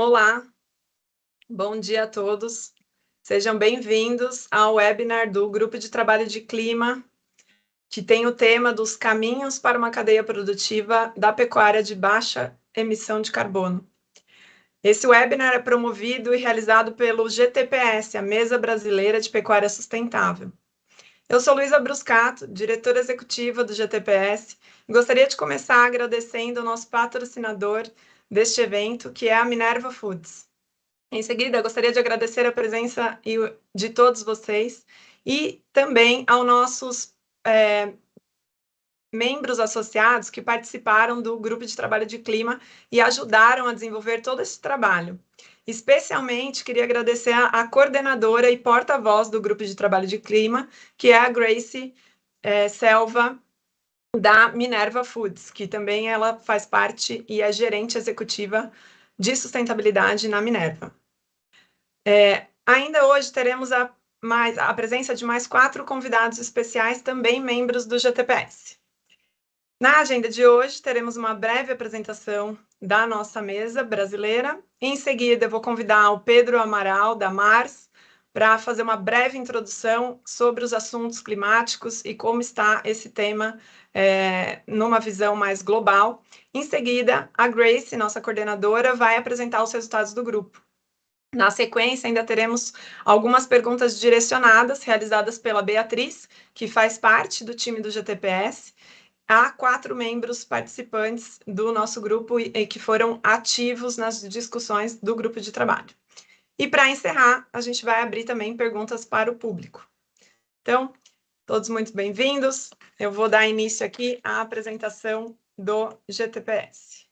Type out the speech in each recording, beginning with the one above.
Olá, bom dia a todos. Sejam bem-vindos ao webinar do Grupo de Trabalho de Clima, que tem o tema dos caminhos para uma cadeia produtiva da pecuária de baixa emissão de carbono. Esse webinar é promovido e realizado pelo GTPS, a Mesa Brasileira de Pecuária Sustentável. Eu sou Luísa Bruscato, diretora executiva do GTPS, e gostaria de começar agradecendo ao nosso patrocinador deste evento, que é a Minerva Foods. Em seguida, gostaria de agradecer a presença de todos vocês e também aos nossos membros associados que participaram do grupo de trabalho de clima e ajudaram a desenvolver todo esse trabalho. Especialmente, queria agradecer a coordenadora e porta-voz do grupo de trabalho de clima, que é a Grace Selva, da Minerva Foods, que também ela faz parte e é gerente executiva de sustentabilidade na Minerva. Ainda hoje teremos a presença de mais 4 convidados especiais, também membros do GTPS. Na agenda de hoje, teremos uma breve apresentação da nossa mesa brasileira. Em seguida, eu vou convidar o Pedro Amaral, da Mars, para fazer uma breve introdução sobre os assuntos climáticos e como está esse tema numa visão mais global. Em seguida, a Grace, nossa coordenadora, vai apresentar os resultados do grupo. Na sequência, ainda teremos algumas perguntas direcionadas, realizadas pela Beatriz, que faz parte do time do GTPS, a 4 membros participantes do nosso grupo e que foram ativos nas discussões do grupo de trabalho. E para encerrar, a gente vai abrir também perguntas para o público. Então, todos muito bem-vindos. Eu vou dar início aqui à apresentação do GTPS.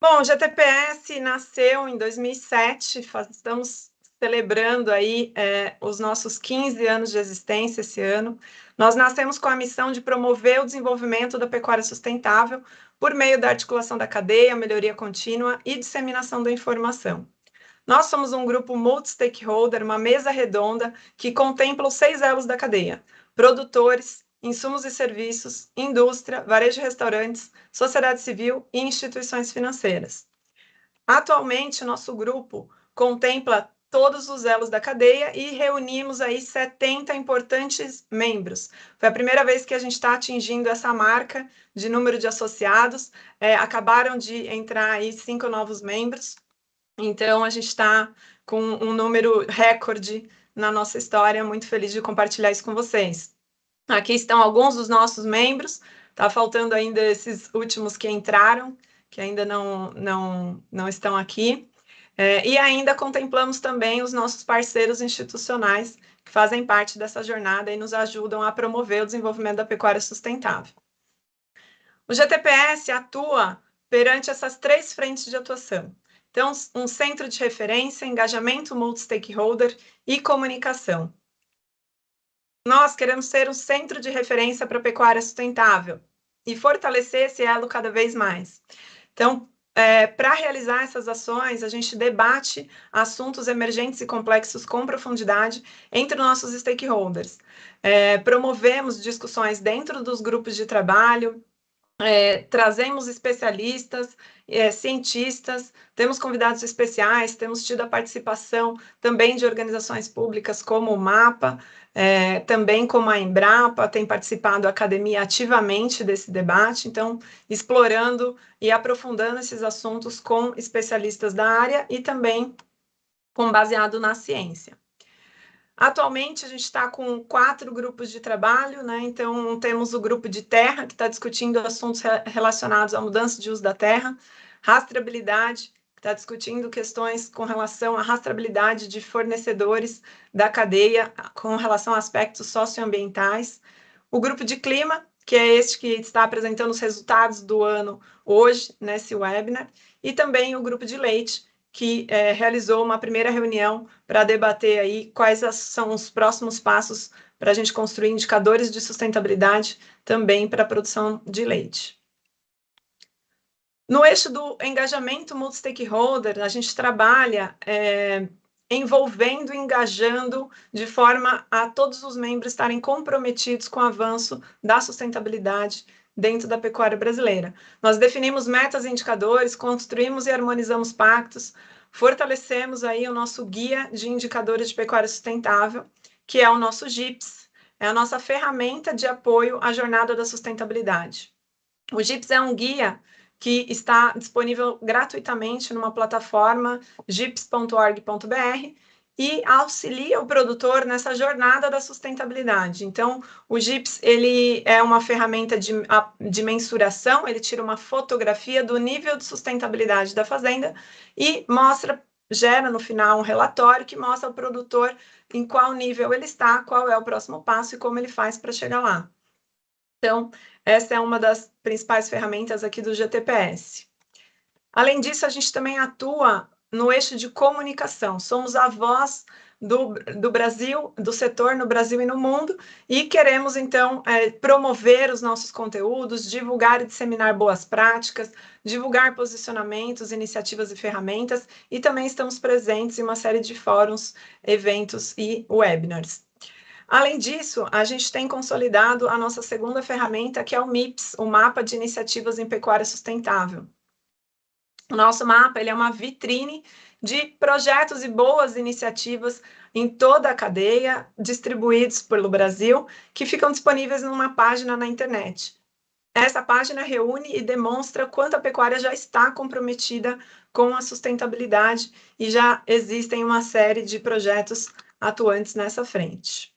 Bom, o GTPS nasceu em 2007, estamos celebrando aí os nossos 15 anos de existência esse ano. Nós nascemos com a missão de promover o desenvolvimento da pecuária sustentável por meio da articulação da cadeia, melhoria contínua e disseminação da informação. Nós somos um grupo multi-stakeholder, uma mesa redonda que contempla os 6 elos da cadeia: produtores, insumos e serviços, indústria, varejo e restaurantes, sociedade civil e instituições financeiras. Atualmente, nosso grupo contempla todos os elos da cadeia e reunimos aí 70 importantes membros. Foi a primeira vez que a gente está atingindo essa marca de número de associados. Acabaram de entrar aí 5 novos membros. Então, a gente está com um número recorde na nossa história, muito feliz de compartilhar isso com vocês. Aqui estão alguns dos nossos membros, está faltando ainda esses últimos que entraram, que ainda não estão aqui. E ainda contemplamos também os nossos parceiros institucionais, que fazem parte dessa jornada e nos ajudam a promover o desenvolvimento da pecuária sustentável. O GTPS atua perante essas 3 frentes de atuação. Então, um centro de referência, engajamento multi-stakeholder e comunicação. Nós queremos ser um centro de referência para a pecuária sustentável e fortalecer esse elo cada vez mais. Então, para realizar essas ações, a gente debate assuntos emergentes e complexos com profundidade entre nossos stakeholders. Promovemos discussões dentro dos grupos de trabalho, trazemos especialistas, cientistas, temos convidados especiais, temos tido a participação também de organizações públicas como o MAPA, também como a Embrapa, tem participado a academia ativamente desse debate, então, explorando e aprofundando esses assuntos com especialistas da área e também baseado na ciência. Atualmente, a gente está com 4 grupos de trabalho, né? Então, temos o grupo de terra, que está discutindo assuntos relacionados à mudança de uso da terra, rastreabilidade, que está discutindo questões com relação à rastreabilidade de fornecedores da cadeia, com relação a aspectos socioambientais. O grupo de clima, que é este que está apresentando os resultados do ano hoje, nesse webinar, e também o grupo de leite, que realizou uma primeira reunião para debater aí quais são os próximos passos para a gente construir indicadores de sustentabilidade também para a produção de leite. No eixo do engajamento multi-stakeholder, a gente trabalha envolvendo, engajando de forma a todos os membros estarem comprometidos com o avanço da sustentabilidade dentro da pecuária brasileira. Nós definimos metas e indicadores, construímos e harmonizamos pactos, fortalecemos aí o nosso guia de indicadores de pecuária sustentável, que é o nosso GIPS, é a nossa ferramenta de apoio à jornada da sustentabilidade. O GIPS é um guia que está disponível gratuitamente numa plataforma gips.org.br e auxilia o produtor nessa jornada da sustentabilidade. Então, o GIPS ele é uma ferramenta de mensuração, ele tira uma fotografia do nível de sustentabilidade da fazenda e gera no final um relatório que mostra ao produtor em qual nível ele está, qual é o próximo passo e como ele faz para chegar lá. Então, essa é uma das principais ferramentas aqui do GTPS. Além disso, a gente também atua no eixo de comunicação. Somos a voz do Brasil, do setor no Brasil e no mundo, e queremos, então, promover os nossos conteúdos, divulgar e disseminar boas práticas, divulgar posicionamentos, iniciativas e ferramentas, e também estamos presentes em uma série de fóruns, eventos e webinars. Além disso, a gente tem consolidado a nossa segunda ferramenta, que é o MIPS, o Mapa de Iniciativas em Pecuária Sustentável. O nosso mapa ele é uma vitrine de projetos e boas iniciativas em toda a cadeia, distribuídos pelo Brasil, que ficam disponíveis numa página na internet. Essa página reúne e demonstra quanto a pecuária já está comprometida com a sustentabilidade e já existem uma série de projetos atuantes nessa frente.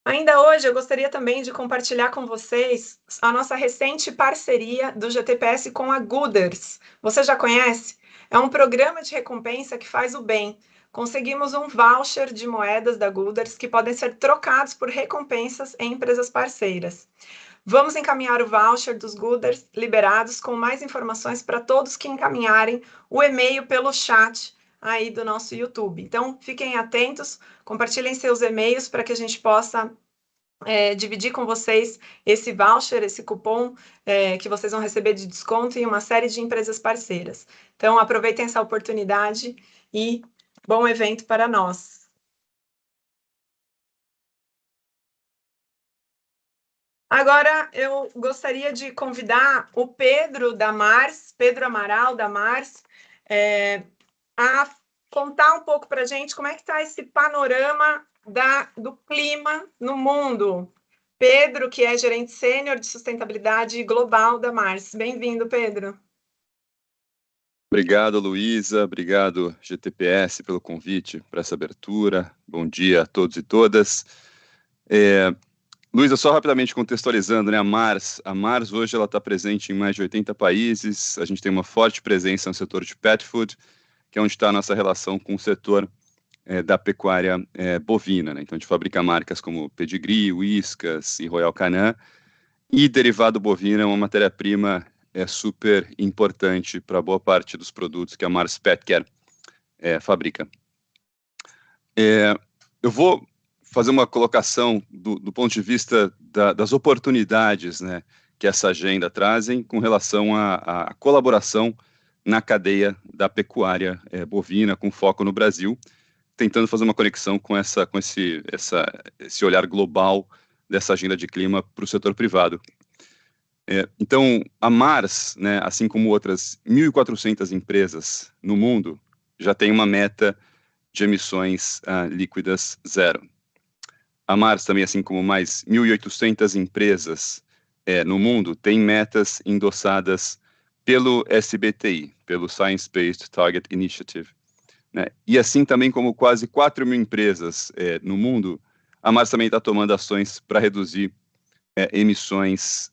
Ainda hoje, eu gostaria também de compartilhar com vocês a nossa recente parceria do GTPS com a Gooders. Você já conhece? É um programa de recompensa que faz o bem. Conseguimos um voucher de moedas da Gooders que podem ser trocados por recompensas em empresas parceiras. Vamos encaminhar o voucher dos Gooders liberados com mais informações para todos que encaminharem o e-mail pelo chat aí do nosso YouTube. Então, fiquem atentos, compartilhem seus e-mails para que a gente possa dividir com vocês esse voucher, esse cupom que vocês vão receber de desconto em uma série de empresas parceiras. Então, aproveitem essa oportunidade e bom evento para nós. Agora, eu gostaria de convidar o Pedro da Mars, Pedro Amaral da Mars, a contar um pouco para a gente como é que está esse panorama do clima no mundo. Pedro, que é gerente sênior de sustentabilidade global da Mars. Bem-vindo, Pedro. Obrigado, Luísa. Obrigado, GTPS, pelo convite para essa abertura. Bom dia a todos e todas. Luísa, só rapidamente contextualizando, né? A Mars hoje ela está presente em mais de 80 países. A gente tem uma forte presença no setor de pet food, que é onde está a nossa relação com o setor da pecuária bovina, né? Então, a gente fabrica marcas como Pedigree, Whiskas e Royal Canin, e derivado bovino é uma matéria-prima super importante para boa parte dos produtos que a Mars Pet Care fabrica. Eu vou fazer uma colocação do ponto de vista das oportunidades, né, que essa agenda trazem com relação à colaboração na cadeia da pecuária bovina, com foco no Brasil, tentando fazer uma conexão com esse olhar global dessa agenda de clima para o setor privado. Então, a Mars, né, assim como outras 1.400 empresas no mundo, já tem uma meta de emissões líquidas zero. A Mars também, assim como mais 1.800 empresas no mundo, tem metas endossadas pelo SBTI, pelo Science Based Target Initiative, né? E assim também como quase 4.000 empresas no mundo, a Mars também está tomando ações para reduzir emissões,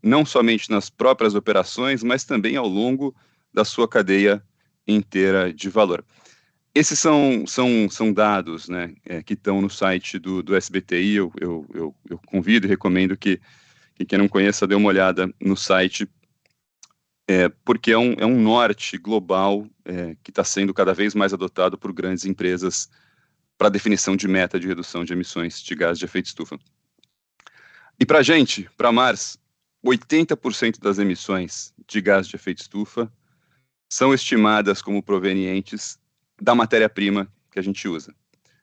não somente nas próprias operações, mas também ao longo da sua cadeia inteira de valor. Esses são dados, né, que estão no site do SBTI. Eu convido e recomendo que quem não conheça dê uma olhada no site, porque é um norte global que está sendo cada vez mais adotado por grandes empresas para a definição de meta de redução de emissões de gás de efeito estufa. E para a gente, para a Mars, 80% das emissões de gás de efeito estufa são estimadas como provenientes da matéria-prima que a gente usa,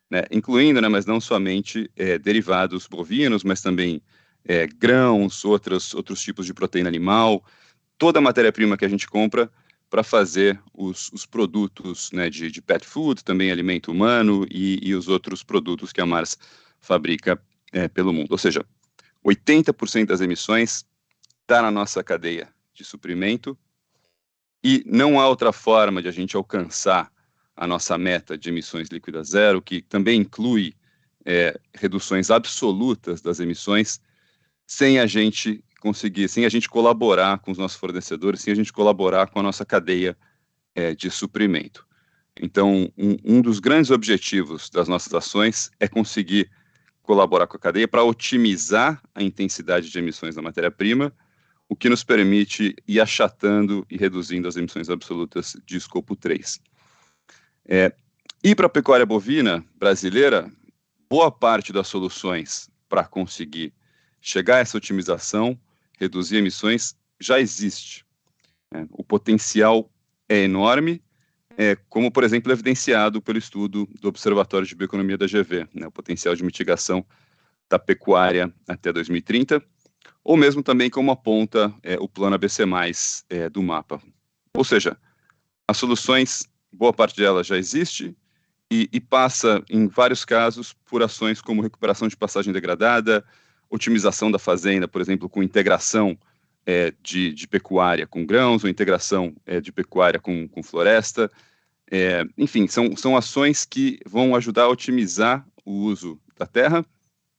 né? Incluindo, né, mas não somente derivados bovinos, mas também grãos, outros tipos de proteína animal, toda a matéria-prima que a gente compra para fazer os produtos, né, de pet food, também alimento humano e os outros produtos que a Mars fabrica pelo mundo. Ou seja, 80% das emissões está na nossa cadeia de suprimento e não há outra forma de a gente alcançar a nossa meta de emissões líquidas zero, que também inclui reduções absolutas das emissões, sem a gente conseguir, sem a gente colaborar com os nossos fornecedores, sem a gente colaborar com a nossa cadeia de suprimento. Então, um dos grandes objetivos das nossas ações é conseguir colaborar com a cadeia para otimizar a intensidade de emissões da matéria-prima, o que nos permite ir achatando e reduzindo as emissões absolutas de escopo 3. E para a pecuária bovina brasileira, boa parte das soluções para conseguir chegar a essa otimização, reduzir emissões, já existe. O potencial é enorme, como, por exemplo, evidenciado pelo estudo do Observatório de Bioeconomia da GV, né, o potencial de mitigação da pecuária até 2030, ou mesmo também como aponta o plano ABC+, do mapa. Ou seja, as soluções, boa parte delas já existe, e passa, em vários casos, por ações como recuperação de passagem degradada, otimização da fazenda, por exemplo, com integração de pecuária com grãos, ou integração de pecuária com floresta. Enfim, são ações que vão ajudar a otimizar o uso da terra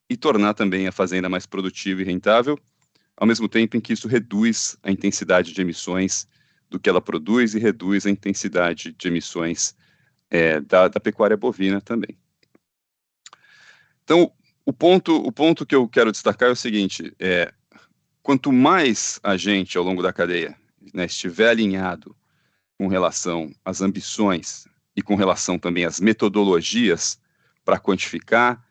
e tornar também a fazenda mais produtiva e rentável, ao mesmo tempo em que isso reduz a intensidade de emissões do que ela produz e reduz a intensidade de emissões da pecuária bovina também. Então, o ponto que eu quero destacar é o seguinte: quanto mais a gente, ao longo da cadeia, né, estiver alinhado com relação às ambições e com relação também às metodologias para quantificar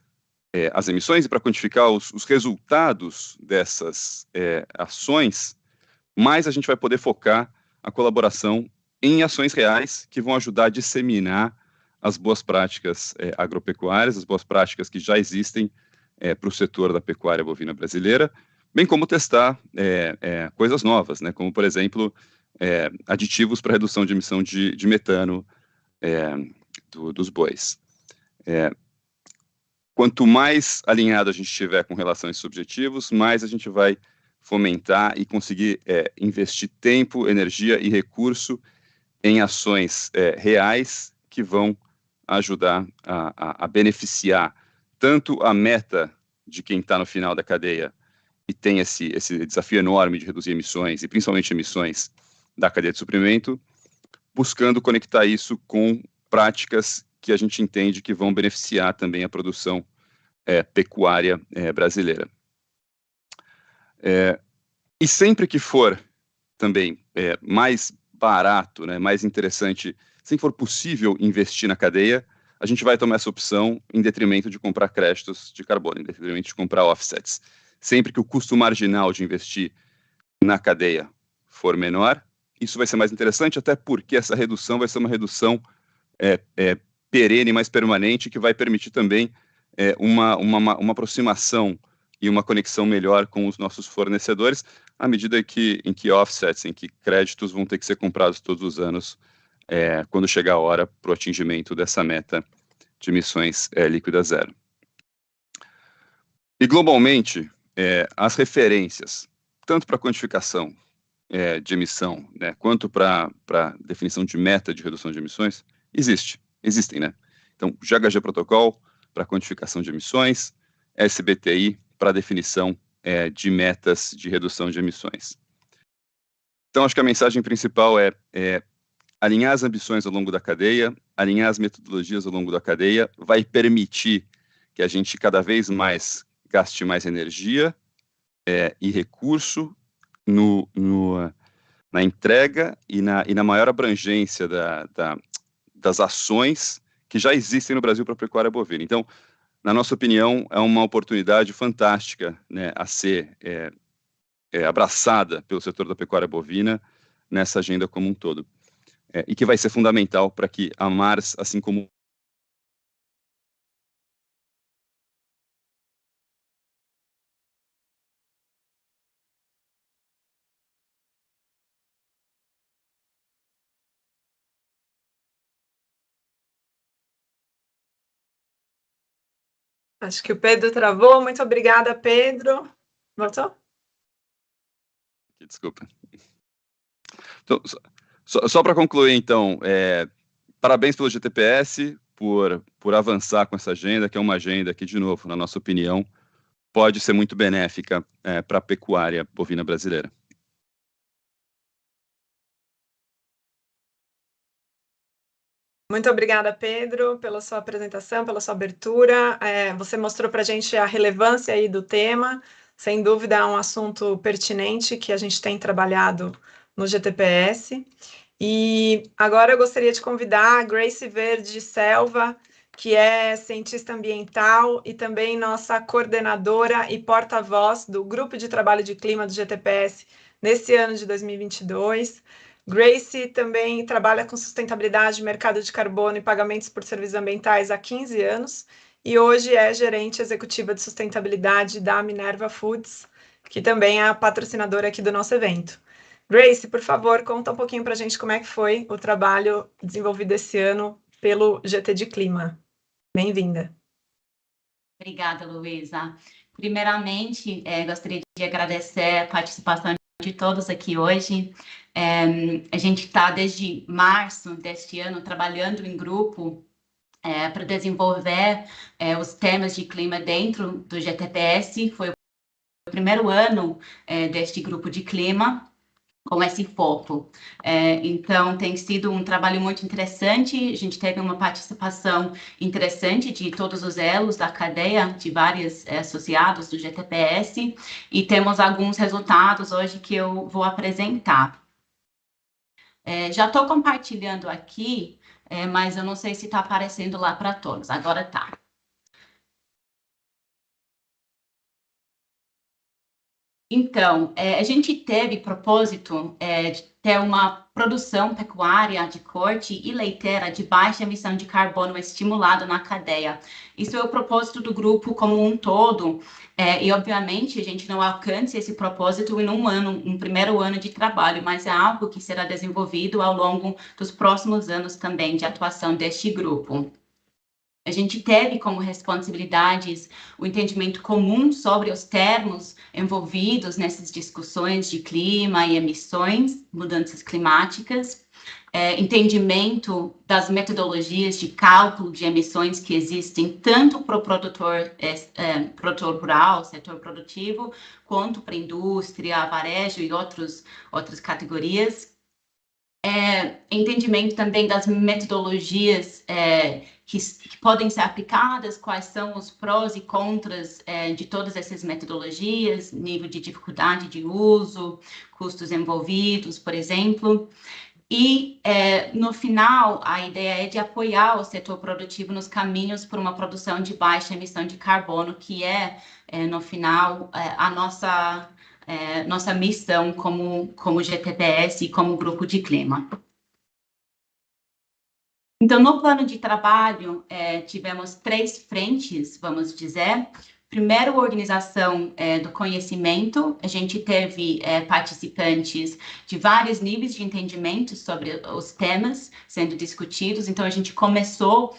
as emissões e para quantificar os resultados dessas ações, mais a gente vai poder focar a colaboração em ações reais que vão ajudar a disseminar as boas práticas agropecuárias, as boas práticas que já existem para o setor da pecuária bovina brasileira, bem como testar coisas novas, né, como, por exemplo, aditivos para redução de emissão de metano dos bois. Quanto mais alinhado a gente estiver com relação a esses objetivos, mais a gente vai fomentar e conseguir investir tempo, energia e recurso em ações reais que vão ajudar a beneficiar tanto a meta de quem está no final da cadeia e tem esse desafio enorme de reduzir emissões, e principalmente emissões da cadeia de suprimento, buscando conectar isso com práticas que a gente entende que vão beneficiar também a produção pecuária brasileira. E sempre que for também mais barato, né, mais interessante, sempre for possível investir na cadeia, a gente vai tomar essa opção em detrimento de comprar créditos de carbono, em detrimento de comprar offsets. Sempre que o custo marginal de investir na cadeia for menor, isso vai ser mais interessante, até porque essa redução vai ser uma redução perene, mais permanente, que vai permitir também uma aproximação e uma conexão melhor com os nossos fornecedores, à medida em que offsets, em que créditos vão ter que ser comprados todos os anos, quando chegar a hora para o atingimento dessa meta de emissões líquidas zero. E globalmente, as referências, tanto para quantificação de emissão, né, quanto para definição de meta de redução de emissões, existem, né? Então, GHG Protocol para quantificação de emissões, SBTI para definição de metas de redução de emissões. Então, acho que a mensagem principal é alinhar as ambições ao longo da cadeia, alinhar as metodologias ao longo da cadeia, vai permitir que a gente cada vez mais gaste mais energia e recurso na entrega e na maior abrangência das ações que já existem no Brasil para a pecuária bovina. Então, na nossa opinião, é uma oportunidade fantástica, né, a ser abraçada pelo setor da pecuária bovina nessa agenda como um todo. e que vai ser fundamental para que a Mars, assim como Acho que o Pedro travou. Muito obrigada, Pedro. Voltou? Desculpa. Então, só para concluir, então, parabéns pelo GTPS, por avançar com essa agenda, que é uma agenda que, de novo, na nossa opinião, pode ser muito benéfica para a pecuária bovina brasileira. Muito obrigada, Pedro, pela sua apresentação, pela sua abertura. Você mostrou para a gente a relevância aí do tema. Sem dúvida, é um assunto pertinente que a gente tem trabalhado no GTPS. E agora eu gostaria de convidar a Grace Verde Selva, que é cientista ambiental e também nossa coordenadora e porta-voz do Grupo de Trabalho de Clima do GTPS nesse ano de 2022. Grace também trabalha com sustentabilidade, mercado de carbono e pagamentos por serviços ambientais há 15 anos e hoje é gerente executiva de sustentabilidade da Minerva Foods, que também é a patrocinadora aqui do nosso evento. Grace, por favor, conta um pouquinho para a gente como é que foi o trabalho desenvolvido esse ano pelo GT de Clima. Bem-vinda. Obrigada, Luísa. Primeiramente, gostaria de agradecer a participação de todos aqui hoje. A gente está desde março deste ano trabalhando em grupo para desenvolver os temas de clima dentro do GTPS. Foi o primeiro ano deste grupo de clima com esse foco. Então, tem sido um trabalho muito interessante, a gente teve uma participação interessante de todos os elos da cadeia, de vários associados do GTPS, e temos alguns resultados hoje que eu vou apresentar. Já estou compartilhando aqui, mas eu não sei se está aparecendo lá para todos, agora está. Então, a gente teve propósito de ter uma produção pecuária de corte e leiteira de baixa emissão de carbono estimulado na cadeia. Isso é o propósito do grupo como um todo, e obviamente a gente não alcança esse propósito em um primeiro ano de trabalho, mas é algo que será desenvolvido ao longo dos próximos anos também de atuação deste grupo. A gente teve como responsabilidades o entendimento comum sobre os termos envolvidos nessas discussões de clima e emissões, mudanças climáticas, entendimento das metodologias de cálculo de emissões que existem tanto para o produtor rural, setor produtivo, quanto para a indústria, varejo e outras categorias. Entendimento também das metodologias que podem ser aplicadas, quais são os prós e contras de todas essas metodologias, nível de dificuldade de uso, custos envolvidos, por exemplo. E, no final, a ideia é de apoiar o setor produtivo nos caminhos por uma produção de baixa emissão de carbono, que no final, a nossa missão como GTPS e como grupo de clima. Então, no plano de trabalho, tivemos 3 frentes, vamos dizer. Primeiro, organização do conhecimento. A gente teve participantes de vários níveis de entendimento sobre os temas sendo discutidos. Então, a gente começou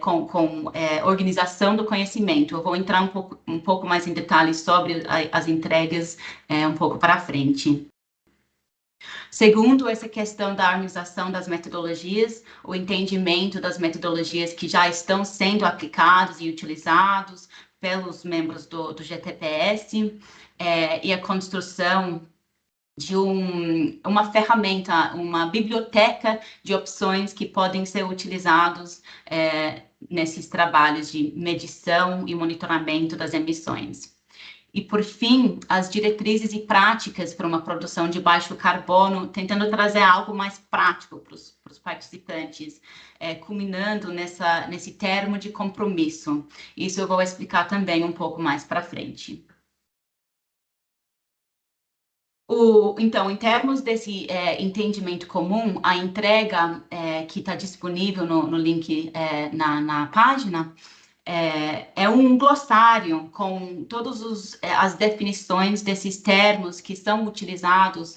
com organização do conhecimento. Eu vou entrar um pouco mais em detalhes sobre as entregas um pouco para frente. Segundo, essa questão da harmonização das metodologias, o entendimento das metodologias que já estão sendo aplicados e utilizados pelos membros do GTPS, e a construção de uma ferramenta, uma biblioteca de opções que podem ser utilizados nesses trabalhos de medição e monitoramento das emissões. E, por fim, as diretrizes e práticas para uma produção de baixo carbono, tentando trazer algo mais prático para os participantes, culminando nesse termo de compromisso. Isso eu vou explicar também um pouco mais para frente. Então, em termos desse entendimento comum, a entrega que está disponível no link na página é um glossário com todas as definições desses termos que são utilizados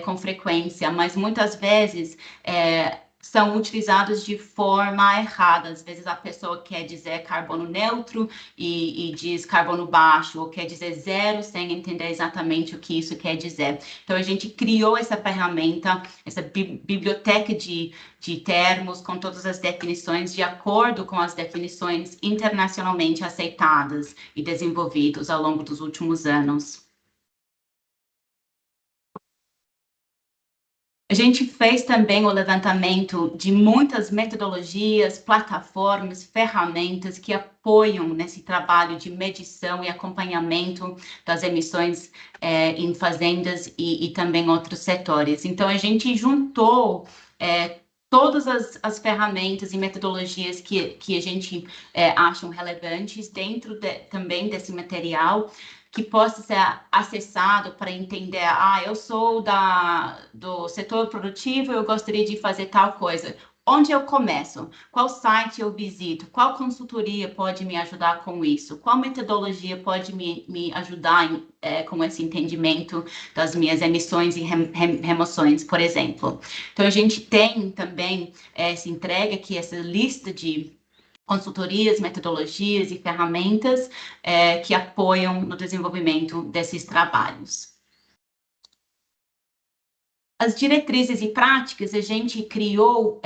com frequência, mas muitas vezes são utilizados de forma errada. Às vezes a pessoa quer dizer carbono neutro e diz carbono baixo, ou quer dizer zero sem entender exatamente o que isso quer dizer. Então, a gente criou essa ferramenta, essa biblioteca de termos com todas as definições de acordo com as definições internacionalmente aceitadas e desenvolvidas ao longo dos últimos anos. A gente fez também o levantamento de muitas metodologias, plataformas, ferramentas que apoiam nesse trabalho de medição e acompanhamento das emissões em fazendas e também outros setores. Então, a gente juntou todas as ferramentas e metodologias que a gente acham relevantes dentro também desse material, que possa ser acessado para entender, eu sou do setor produtivo, eu gostaria de fazer tal coisa. Onde eu começo? Qual site eu visito? Qual consultoria pode me ajudar com isso? Qual metodologia pode me ajudar com esse entendimento das minhas emissões e remoções, por exemplo? Então, a gente tem também essa entrega aqui, essa lista de consultorias, metodologias e ferramentas que apoiam no desenvolvimento desses trabalhos. As diretrizes e práticas a gente criou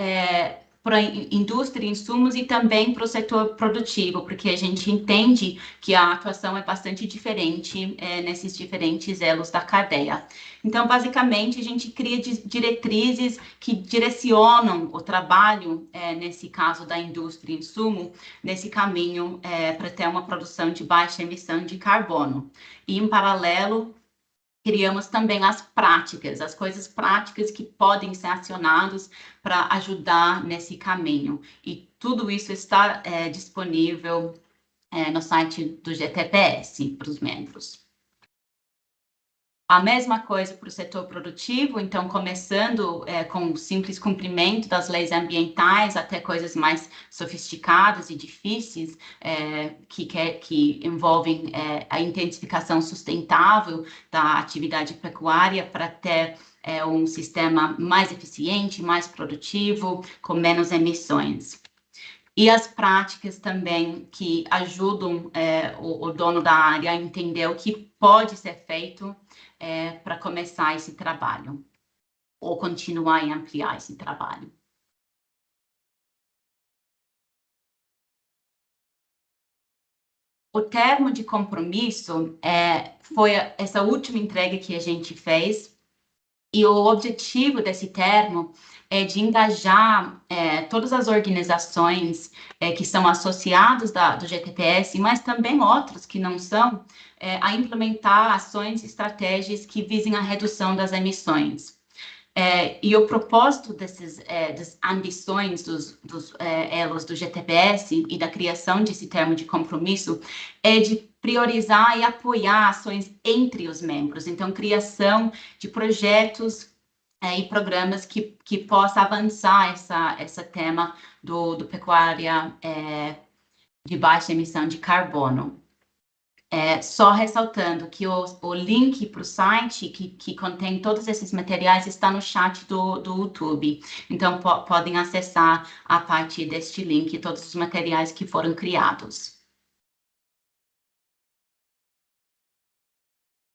para a indústria, insumos e também para o setor produtivo, porque a gente entende que a atuação é bastante diferente nesses diferentes elos da cadeia. Então, basicamente, a gente cria diretrizes que direcionam o trabalho, nesse caso da indústria e insumo, nesse caminho para ter uma produção de baixa emissão de carbono. E, em paralelo, criamos também as práticas, as coisas práticas que podem ser acionadas para ajudar nesse caminho. E tudo isso está disponível no site do GTPS para os membros. A mesma coisa para o setor produtivo, então, começando com o simples cumprimento das leis ambientais, até coisas mais sofisticadas e difíceis, que envolvem a intensificação sustentável da atividade pecuária para ter um sistema mais eficiente, mais produtivo, com menos emissões. E as práticas também que ajudam o dono da área a entender o que pode ser feito para começar esse trabalho, ou continuar e ampliar esse trabalho. O termo de compromisso foi essa última entrega que a gente fez, e o objetivo desse termo é de engajar todas as organizações que são associadas do GTPS, mas também outros que não são, a implementar ações e estratégias que visem a redução das emissões. E o propósito das ambições dos elos do GTPS e da criação desse termo de compromisso é de priorizar e apoiar ações entre os membros. Então, criação de projetos e programas que possa avançar esse tema do pecuária de baixa emissão de carbono. Só ressaltando que o link para o site que contém todos esses materiais está no chat do YouTube. Então, podem acessar a partir deste link todos os materiais que foram criados.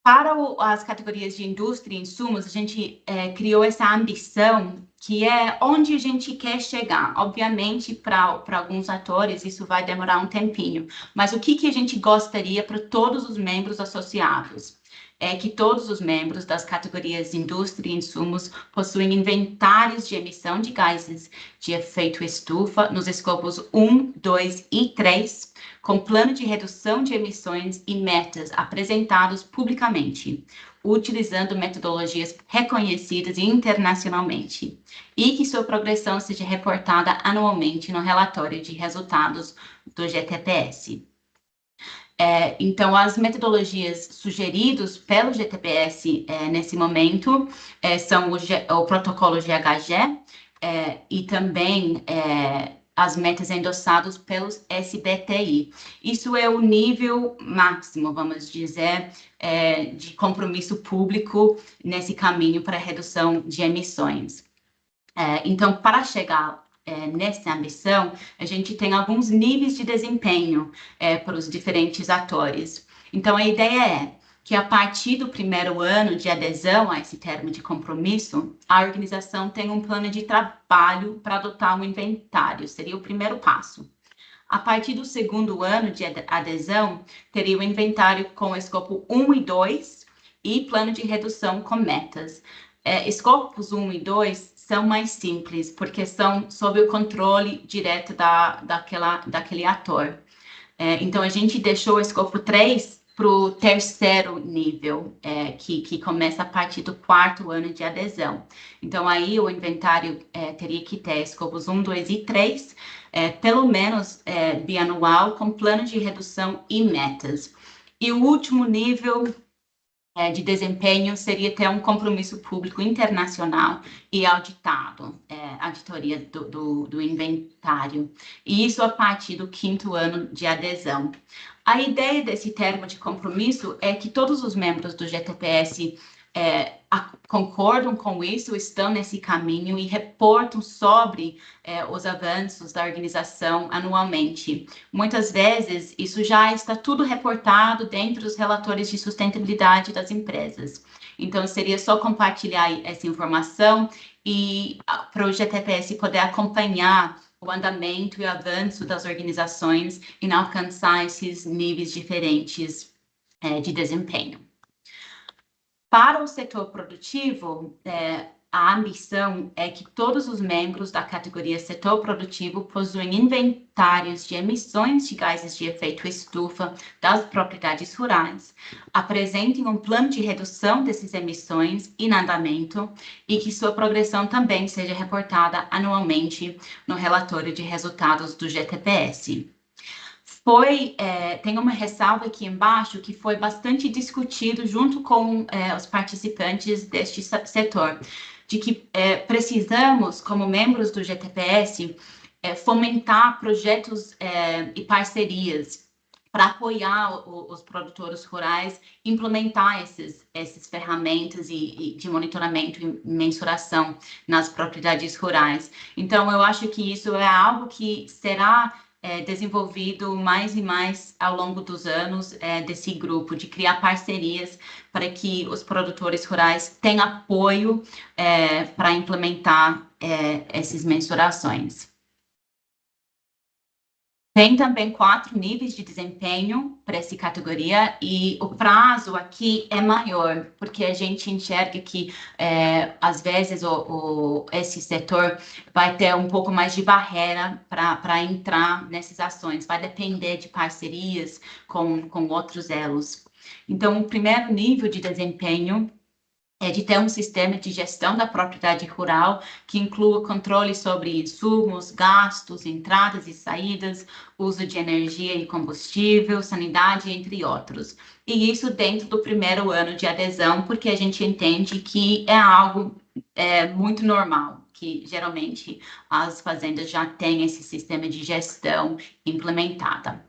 Para as categorias de indústria e insumos, a gente criou essa ambição, que é onde a gente quer chegar. Obviamente, para alguns atores, isso vai demorar um tempinho, mas o que a gente gostaria para todos os membros associados? É que todos os membros das categorias de indústria e insumos possuem inventários de emissão de gases de efeito estufa nos escopos 1, 2 e 3, com plano de redução de emissões e metas apresentados publicamente, utilizando metodologias reconhecidas internacionalmente, e que sua progressão seja reportada anualmente no relatório de resultados do GTPS. Então, as metodologias sugeridas pelo GTPS nesse momento são o protocolo GHG e também as metas endossadas pelos SBTi. Isso é o nível máximo, vamos dizer, de compromisso público nesse caminho para a redução de emissões. Então, para chegar nessa ambição, a gente tem alguns níveis de desempenho para os diferentes atores. Então, a ideia é que a partir do primeiro ano de adesão a esse termo de compromisso, a organização tem um plano de trabalho para adotar um inventário, seria o primeiro passo. A partir do segundo ano de adesão, teria o inventário com escopo 1 e 2 e plano de redução com metas. Escopos 1 e 2 são mais simples, porque são sob o controle direto daquele ator. Então, a gente deixou o escopo 3 para o terceiro nível, que começa a partir do quarto ano de adesão. Então, aí o inventário teria que ter escopos 1, 2 e 3, pelo menos bianual, com plano de redução e metas. E o último nível de desempenho seria ter um compromisso público internacional e auditado, auditoria do inventário. E isso a partir do quinto ano de adesão. A ideia desse termo de compromisso é que todos os membros do GTPS concordam com isso, estão nesse caminho e reportam sobre os avanços da organização anualmente. Muitas vezes, isso já está tudo reportado dentro dos relatórios de sustentabilidade das empresas. Então, seria só compartilhar essa informação e para o GTPS poder acompanhar o andamento e o avanço das organizações em alcançar esses níveis diferentes de desempenho. Para o setor produtivo, a ambição é que todos os membros da categoria setor produtivo possuem inventários de emissões de gases de efeito estufa das propriedades rurais, apresentem um plano de redução dessas emissões em andamento e que sua progressão também seja reportada anualmente no relatório de resultados do GTPS. Tem uma ressalva aqui embaixo que foi bastante discutido junto com os participantes deste setor, de que precisamos, como membros do GTPS, fomentar projetos e parcerias para apoiar os produtores rurais, implementar essas ferramentas de monitoramento e mensuração nas propriedades rurais. Então, eu acho que isso é algo que será desenvolvido mais e mais ao longo dos anos desse grupo, de criar parcerias para que os produtores rurais tenham apoio para implementar essas mensurações. Tem também 4 níveis de desempenho para essa categoria e o prazo aqui é maior, porque a gente enxerga que, às vezes, esse setor vai ter um pouco mais de barreira para entrar nessas ações, vai depender de parcerias com outros elos. Então, o primeiro nível de desempenho é de ter um sistema de gestão da propriedade rural que inclua controle sobre insumos, gastos, entradas e saídas, uso de energia e combustível, sanidade, entre outros. E isso dentro do primeiro ano de adesão, porque a gente entende que é algo muito normal, que geralmente as fazendas já têm esse sistema de gestão implementado.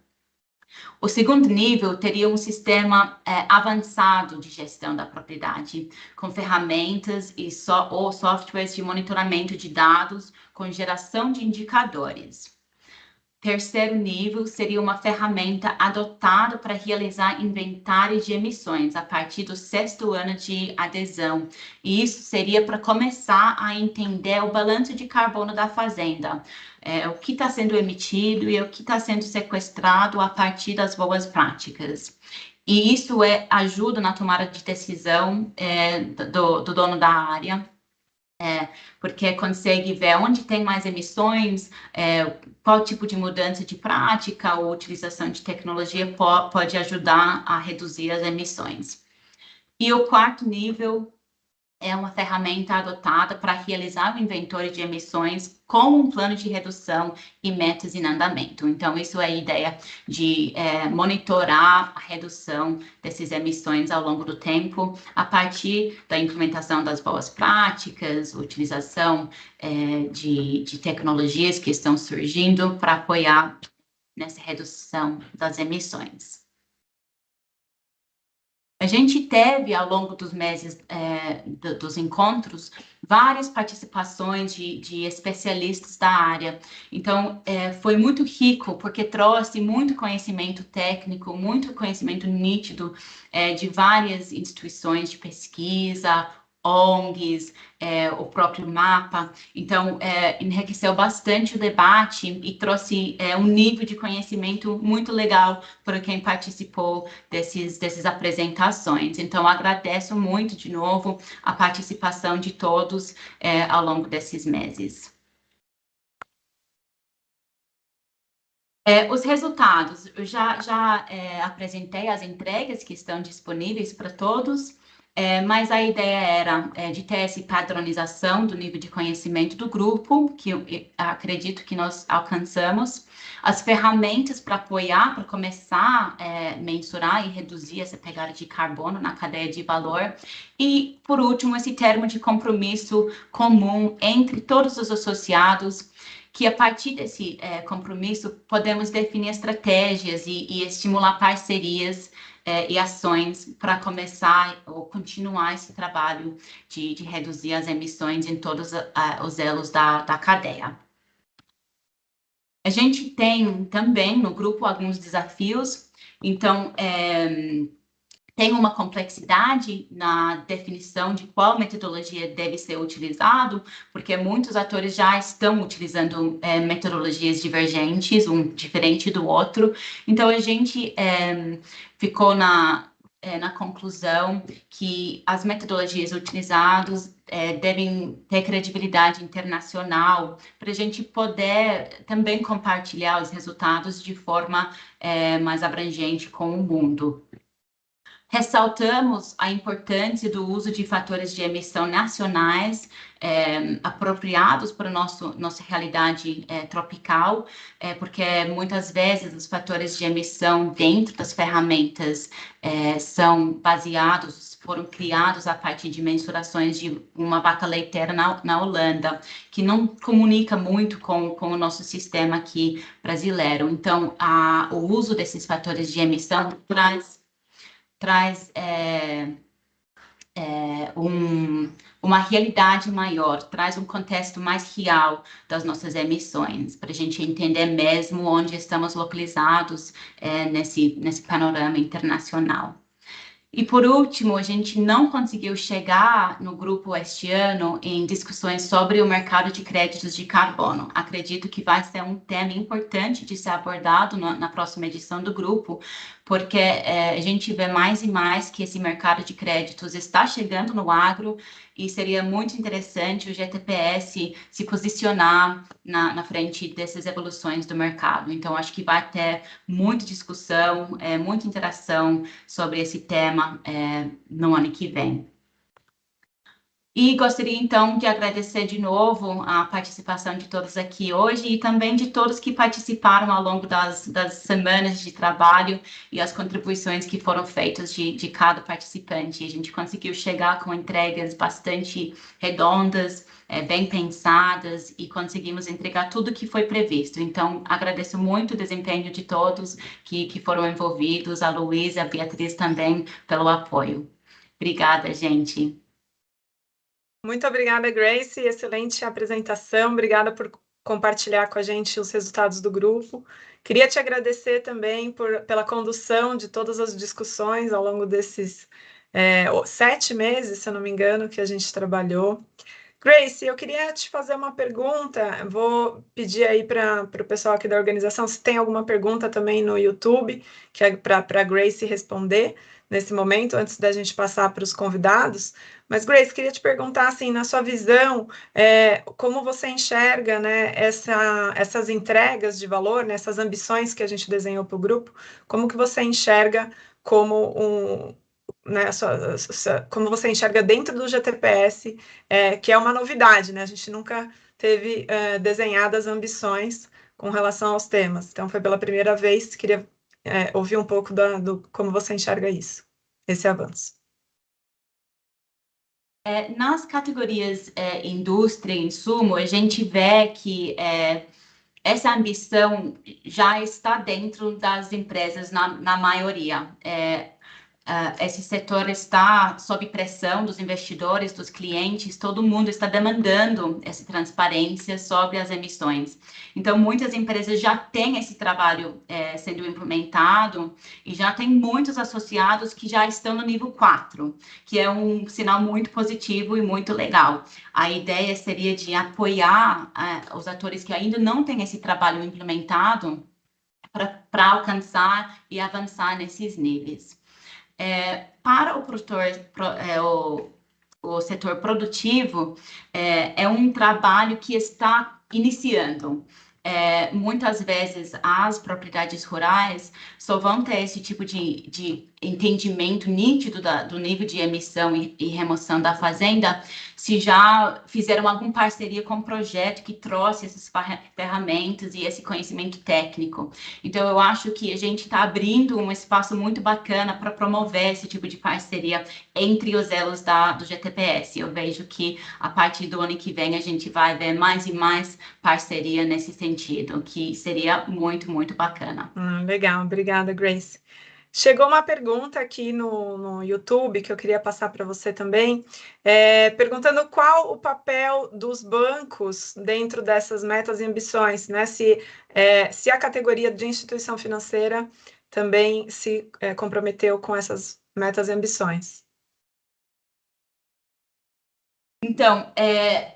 O segundo nível teria um sistema avançado de gestão da propriedade, com ferramentas ou softwares de monitoramento de dados com geração de indicadores. Terceiro nível seria uma ferramenta adotada para realizar inventário de emissões a partir do 6º ano de adesão. E isso seria para começar a entender o balanço de carbono da fazenda, o que está sendo emitido e o que está sendo sequestrado a partir das boas práticas. E isso ajuda na tomada de decisão do dono da área, porque consegue ver onde tem mais emissões, qual tipo de mudança de prática ou utilização de tecnologia pode ajudar a reduzir as emissões. E o quarto nível é uma ferramenta adotada para realizar o inventário de emissões com um plano de redução e metas em andamento. Então, isso é a ideia de monitorar a redução dessas emissões ao longo do tempo, a partir da implementação das boas práticas, utilização de tecnologias que estão surgindo para apoiar nessa redução das emissões. A gente teve, ao longo dos meses dos encontros, várias participações de especialistas da área. Então, foi muito rico, porque trouxe muito conhecimento técnico, muito conhecimento nítido de várias instituições de pesquisa, ONGs, o próprio MAPA. Então, enriqueceu bastante o debate e trouxe um nível de conhecimento muito legal para quem participou dessas apresentações. Então, agradeço muito, de novo, a participação de todos ao longo desses meses. Os resultados, eu já apresentei as entregas que estão disponíveis para todos, mas a ideia era de ter essa padronização do nível de conhecimento do grupo, que eu acredito que nós alcançamos, as ferramentas para apoiar, para começar a mensurar e reduzir essa pegada de carbono na cadeia de valor, e, por último, esse termo de compromisso comum entre todos os associados, que a partir desse compromisso podemos definir estratégias e estimular parcerias e ações para começar ou continuar esse trabalho de reduzir as emissões em todos os elos da cadeia. A gente tem também no grupo alguns desafios, então tem uma complexidade na definição de qual metodologia deve ser utilizado, porque muitos atores já estão utilizando metodologias divergentes, um diferente do outro. Então, a gente ficou na conclusão que as metodologias utilizadas devem ter credibilidade internacional para a gente poder também compartilhar os resultados de forma mais abrangente com o mundo. Ressaltamos a importância do uso de fatores de emissão nacionais apropriados para a nossa realidade tropical, porque muitas vezes os fatores de emissão dentro das ferramentas são baseados, foram criados a partir de mensurações de uma vaca leiteira na Holanda, que não comunica muito com o nosso sistema aqui brasileiro. Então, o uso desses fatores de emissão traz uma realidade maior, traz um contexto mais real das nossas emissões, para a gente entender mesmo onde estamos localizados nesse panorama internacional. E, por último, a gente não conseguiu chegar no grupo este ano em discussões sobre o mercado de créditos de carbono. Acredito que vai ser um tema importante de ser abordado na próxima edição do grupo, porque a gente vê mais e mais que esse mercado de créditos está chegando no agro e seria muito interessante o GTPS se posicionar na frente dessas evoluções do mercado. Então, acho que vai ter muita discussão, muita interação sobre esse tema no ano que vem. E gostaria, então, de agradecer de novo a participação de todos aqui hoje e também de todos que participaram ao longo das semanas de trabalho e as contribuições que foram feitas de cada participante. A gente conseguiu chegar com entregas bastante redondas, bem pensadas, e conseguimos entregar tudo que foi previsto. Então, agradeço muito o desempenho de todos que foram envolvidos, a Luísa, a Beatriz também, pelo apoio. Obrigada, gente. Muito obrigada, Grace. Excelente apresentação. Obrigada por compartilhar com a gente os resultados do grupo. Queria te agradecer também pela condução de todas as discussões ao longo desses 7 meses, se eu não me engano, que a gente trabalhou. Grace, eu queria te fazer uma pergunta. Vou pedir aí para o pessoal aqui da organização se tem alguma pergunta também no YouTube, que é para a Grace responder nesse momento, antes da gente passar para os convidados. Mas, Grace, queria te perguntar, assim, na sua visão, como você enxerga, né, essas entregas de valor, né, essas ambições que a gente desenhou para o grupo, como que você enxerga como né, como você enxerga dentro do GTPS, que é uma novidade, né? A gente nunca teve desenhadas ambições com relação aos temas. Então, foi pela primeira vez, queria ouvir um pouco do como você enxerga isso, esse avanço. Nas categorias indústria e insumo, a gente vê que essa ambição já está dentro das empresas, na maioria. Esse setor está sob pressão dos investidores, dos clientes, todo mundo está demandando essa transparência sobre as emissões. Então, muitas empresas já têm esse trabalho sendo implementado e já tem muitos associados que já estão no nível 4, que é um sinal muito positivo e muito legal. A ideia seria de apoiar os atores que ainda não têm esse trabalho implementado para alcançar e avançar nesses níveis. Para o produtor, o setor produtivo, é um trabalho que está iniciando. Muitas vezes as propriedades rurais só vão ter esse tipo de entendimento nítido do nível de emissão e remoção da fazenda se já fizeram alguma parceria com um projeto que trouxe essas ferramentas e esse conhecimento técnico. Então, eu acho que a gente está abrindo um espaço muito bacana para promover esse tipo de parceria entre os elos do GTPS. Eu vejo que a partir do ano que vem a gente vai ver mais e mais parceria nesse sentido, que seria muito, muito bacana. Legal, obrigada, Grace. Chegou uma pergunta aqui no YouTube que eu queria passar para você também, perguntando qual o papel dos bancos dentro dessas metas e ambições, né? Se a categoria de instituição financeira também se comprometeu com essas metas e ambições. Então,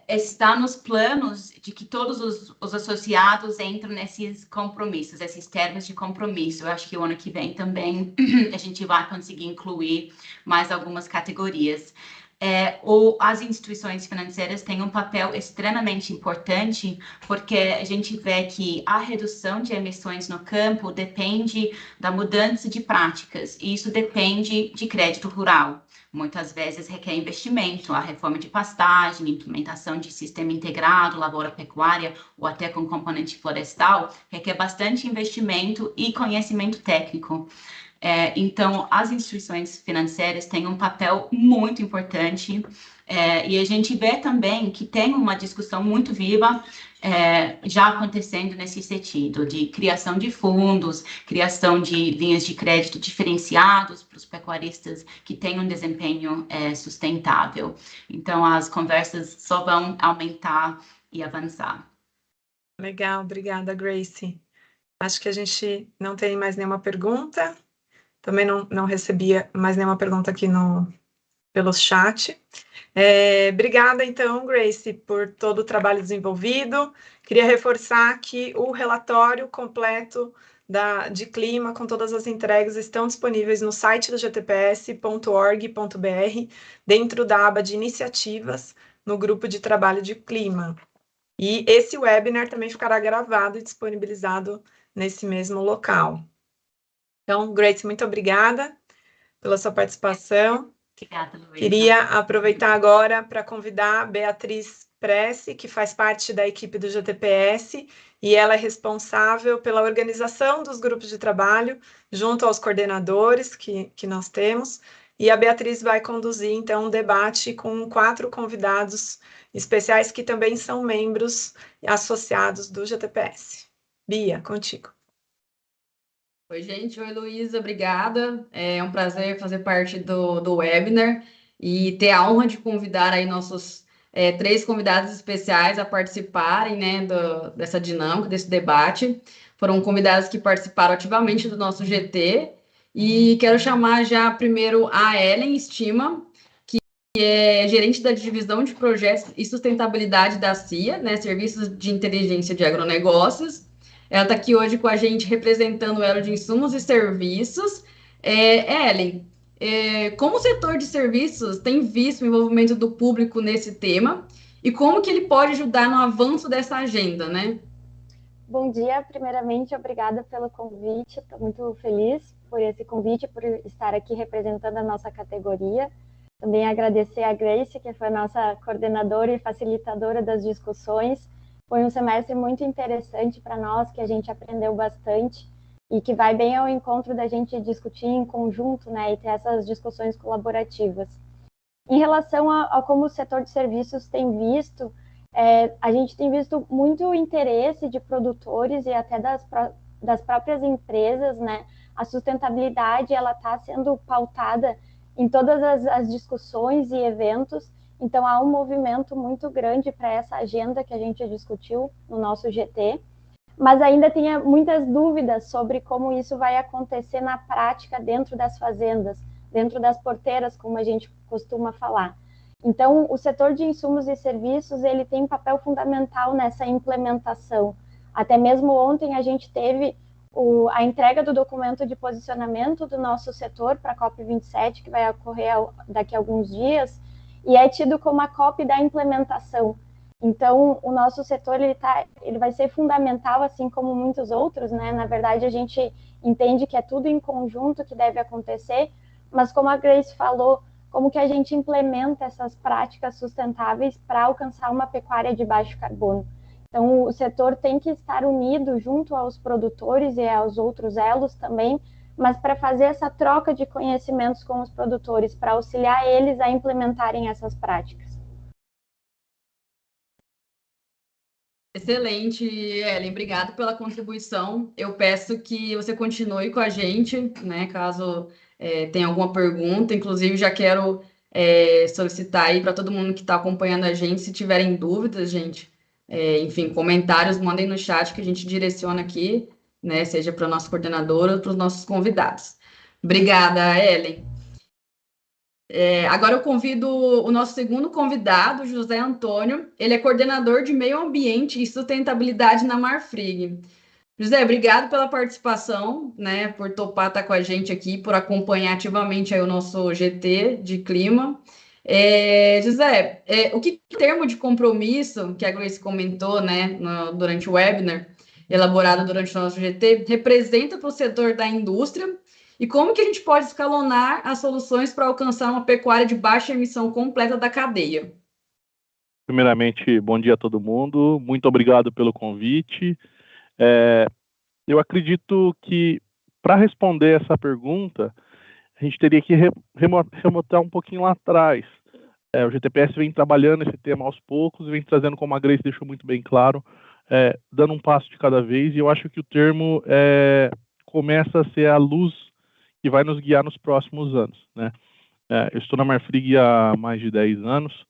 está nos planos de que todos os associados entram nesses compromissos, esses termos de compromisso. Eu acho que o ano que vem também a gente vai conseguir incluir mais algumas categorias. As instituições financeiras têm um papel extremamente importante, porque a gente vê que a redução de emissões no campo depende da mudança de práticas, e isso depende de crédito rural. Muitas vezes requer investimento, a reforma de pastagem, implementação de sistema integrado, lavoura-pecuária ou até com componente florestal, requer bastante investimento e conhecimento técnico. Então, as instituições financeiras têm um papel muito importante e a gente vê também que tem uma discussão muito viva já acontecendo nesse sentido, de criação de fundos, criação de linhas de crédito diferenciados para os pecuaristas que têm um desempenho sustentável. Então, as conversas só vão aumentar e avançar. Legal, obrigada, Grace. Acho que a gente não tem mais nenhuma pergunta. Também não recebia mais nenhuma pergunta aqui pelo chat. Obrigada, então, Grace, por todo o trabalho desenvolvido. Queria reforçar que o relatório completo de clima, com todas as entregas, estão disponíveis no site do gtps.org.br, dentro da aba de iniciativas, no grupo de trabalho de clima. E esse webinar também ficará gravado e disponibilizado nesse mesmo local. Então, Grace, muito obrigada pela sua participação. Obrigada, Luísa. Queria aproveitar agora para convidar a Beatriz Prece, que faz parte da equipe do GTPS, e ela é responsável pela organização dos grupos de trabalho, junto aos coordenadores que nós temos, e a Beatriz vai conduzir, então, um debate com 4 convidados especiais que também são membros associados do GTPS. Bia, contigo. Oi, gente. Oi, Luísa. Obrigada. É um prazer fazer parte do webinar e ter a honra de convidar aí nossos 3 convidados especiais a participarem, né, dessa dinâmica, desse debate. Foram convidados que participaram ativamente do nosso GT e quero chamar já primeiro a Ellen Estima, que é gerente da divisão de projetos e sustentabilidade da CIA, né, Serviços de Inteligência de Agronegócios. Ela está aqui hoje com a gente representando o elo de insumos e serviços. Ellen, como o setor de serviços tem visto o envolvimento do público nesse tema e como que ele pode ajudar no avanço dessa agenda, né? Bom dia, primeiramente, obrigada pelo convite, estou muito feliz. por esse convite, por estar aqui representando a nossa categoria. Também agradecer a Grace, que foi a nossa coordenadora e facilitadora das discussões. Foi um semestre muito interessante para nós, que a gente aprendeu bastante e que vai bem ao encontro da gente discutir em conjunto, né, e ter essas discussões colaborativas. Em relação a como o setor de serviços tem visto, a gente tem visto muito interesse de produtores e até das próprias empresas, né? A sustentabilidade, ela está sendo pautada em todas as discussões e eventos, então há um movimento muito grande para essa agenda que a gente discutiu no nosso GT, mas ainda tem muitas dúvidas sobre como isso vai acontecer na prática dentro das fazendas, dentro das porteiras, como a gente costuma falar. Então, o setor de insumos e serviços, ele tem um papel fundamental nessa implementação. Até mesmo ontem a gente teve a entrega do documento de posicionamento do nosso setor para a COP27, que vai ocorrer daqui a alguns dias, e é tido como a COP da implementação. Então, o nosso setor ele vai ser fundamental, assim como muitos outros, né? Na verdade, a gente entende que é tudo em conjunto que deve acontecer, mas como a Grace falou, como que a gente implementa essas práticas sustentáveis para alcançar uma pecuária de baixo carbono. Então, o setor tem que estar unido junto aos produtores e aos outros elos também, mas para fazer essa troca de conhecimentos com os produtores, para auxiliar eles a implementarem essas práticas. Excelente, Ellen, obrigado pela contribuição. Eu peço que você continue com a gente, né, caso tenha alguma pergunta. Inclusive, já quero solicitar aí para todo mundo que está acompanhando a gente, se tiverem dúvidas, gente, enfim, comentários, mandem no chat que a gente direciona aqui, né, seja para o nosso coordenador ou para os nossos convidados. Obrigada, Ellen. Agora eu convido o nosso segundo convidado, José Antônio. Ele é coordenador de Meio Ambiente e Sustentabilidade na Marfrig. José, obrigado pela participação, né, por topar estar com a gente aqui, por acompanhar ativamente aí o nosso GT de clima. José, o que termo de compromisso que a Grace comentou, né, durante o webinar, elaborado durante o nosso GT, representa para o setor da indústria? E como que a gente pode escalonar as soluções para alcançar uma pecuária de baixa emissão completa da cadeia? Primeiramente, bom dia a todo mundo. Muito obrigado pelo convite. Eu acredito que, para responder essa pergunta, a gente teria que remontar um pouquinho lá atrás. O GTPS vem trabalhando esse tema aos poucos, vem trazendo, como a Grace deixou muito bem claro, dando um passo de cada vez, e eu acho que o termo começa a ser a luz que vai nos guiar nos próximos anos, né? Eu estou na Marfrig há mais de 10 anos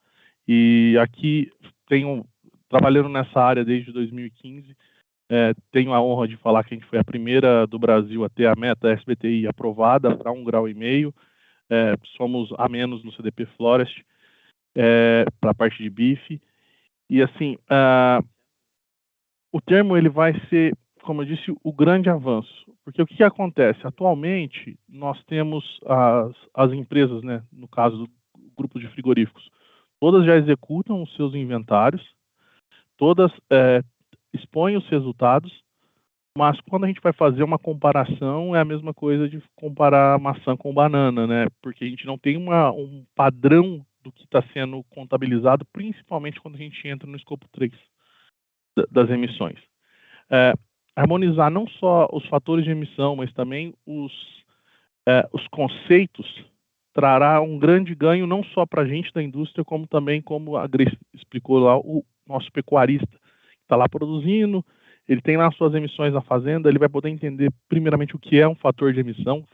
e aqui trabalhando nessa área desde 2015, tenho a honra de falar que a gente foi a primeira do Brasil a ter a meta SBTi aprovada para 1,5 graus. Somos a menos no CDP Florest para a parte de bife. E assim, o termo ele vai ser, como eu disse, o grande avanço. Porque o que acontece? Atualmente, nós temos as empresas, né, no caso do grupo de frigoríficos, todas já executam os seus inventários, todas expõem os resultados, mas quando a gente vai fazer uma comparação, é a mesma coisa de comparar maçã com banana, né? Porque a gente não tem um padrão do que está sendo contabilizado, principalmente quando a gente entra no escopo 3 das emissões. Harmonizar não só os fatores de emissão, mas também os conceitos, trará um grande ganho não só para a gente da indústria, como também, como a Grace explicou lá, o nosso pecuarista que está lá produzindo, ele tem lá suas emissões na fazenda, ele vai poder entender primeiramente o que é um fator de emissão.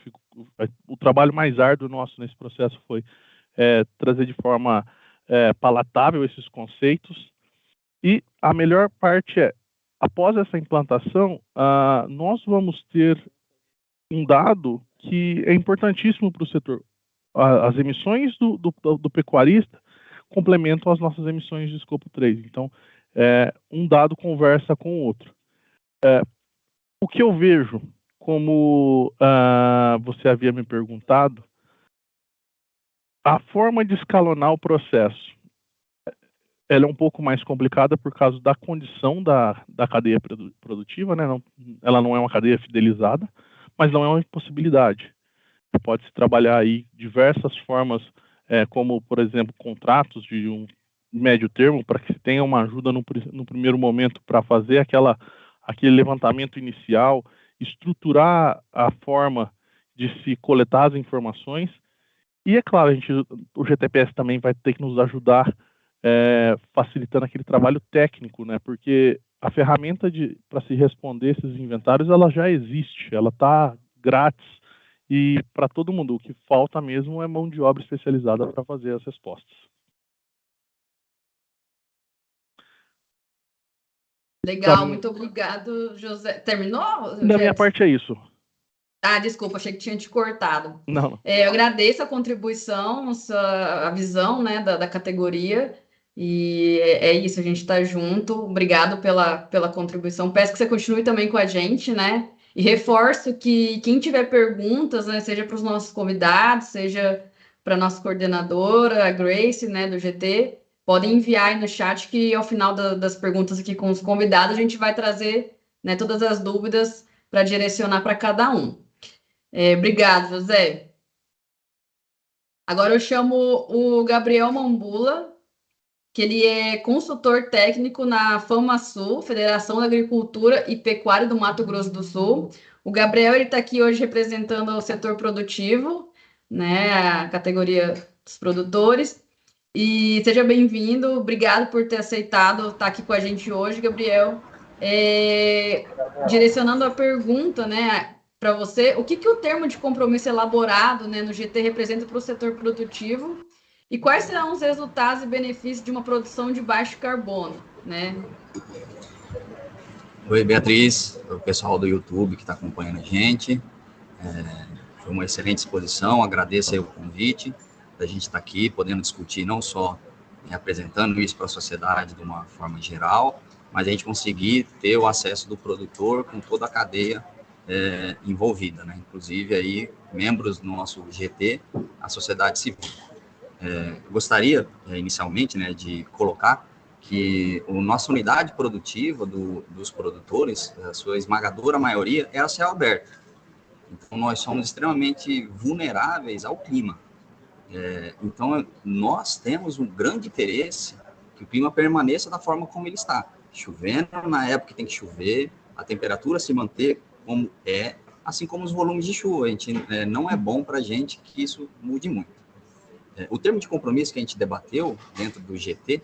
O trabalho mais árduo nosso nesse processo foi trazer de forma palatável esses conceitos, e a melhor parte após essa implantação, nós vamos ter um dado que é importantíssimo para o setor. As emissões do pecuarista complementam as nossas emissões de escopo 3. Então, um dado conversa com o outro. O que eu vejo, como você havia me perguntado, a forma de escalonar o processo, ela é um pouco mais complicada por causa da condição da cadeia produtiva, né? Ela não é uma cadeia fidelizada, mas não é uma impossibilidade. Pode-se trabalhar aí diversas formas, como, por exemplo, contratos de um médio termo, para que se tenha uma ajuda no primeiro momento para fazer aquele levantamento inicial, estruturar a forma de se coletar as informações. E, é claro, o GTPS também vai ter que nos ajudar facilitando aquele trabalho técnico, né? Porque a ferramenta para se responder esses inventários, ela já existe, ela está grátis e para todo mundo. O que falta mesmo é mão de obra especializada para fazer as respostas. Legal, muito obrigado, José. Terminou, Da minha parte é isso. Ah, desculpa, achei que tinha te cortado. Não. Eu agradeço a contribuição, a visão, né, da categoria, e é isso, a gente está junto. Obrigado pela contribuição. Peço que você continue também com a gente, né? E reforço que quem tiver perguntas, né, seja para os nossos convidados, seja para a nossa coordenadora, a Grace, né, do GT, podem enviar aí no chat que ao final das perguntas aqui com os convidados, a gente vai trazer, né, todas as dúvidas para direcionar para cada um. Obrigado, José. Agora eu chamo o Gabriel Mambula, que ele é consultor técnico na FamaSul, Federação da Agricultura e Pecuária do Mato Grosso do Sul. O Gabriel está aqui hoje representando o setor produtivo, né, a categoria dos produtores. E seja bem-vindo, obrigado por ter aceitado estar aqui com a gente hoje, Gabriel. Direcionando a pergunta, né, para você, o que o termo de compromisso elaborado, né, no GT representa para o setor produtivo e quais serão os resultados e benefícios de uma produção de baixo carbono, né? Oi, Beatriz, o pessoal do YouTube que está acompanhando a gente. Foi uma excelente exposição, agradeço aí o convite da gente estar aqui, podendo discutir não só apresentando isso para a sociedade de uma forma geral, mas a gente conseguir ter o acesso do produtor com toda a cadeia envolvida, né? Inclusive aí membros do nosso GT, a sociedade civil. Gostaria inicialmente, né, de colocar que a nossa unidade produtiva dos produtores, a sua esmagadora maioria, é a céu aberto. Então nós somos extremamente vulneráveis ao clima. Então nós temos um grande interesse que o clima permaneça da forma como ele está, chovendo na época que tem que chover, a temperatura se manter como é, assim como os volumes de chuva. A gente, não é bom para a gente que isso mude muito. O termo de compromisso que a gente debateu dentro do GT,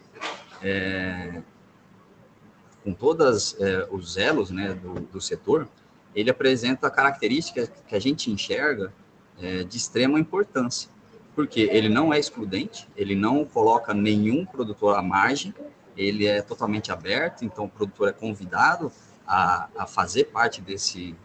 com todos os elos, né, do setor, ele apresenta características que a gente enxerga de extrema importância, porque ele não é excludente, ele não coloca nenhum produtor à margem, ele é totalmente aberto, então o produtor é convidado a fazer parte desse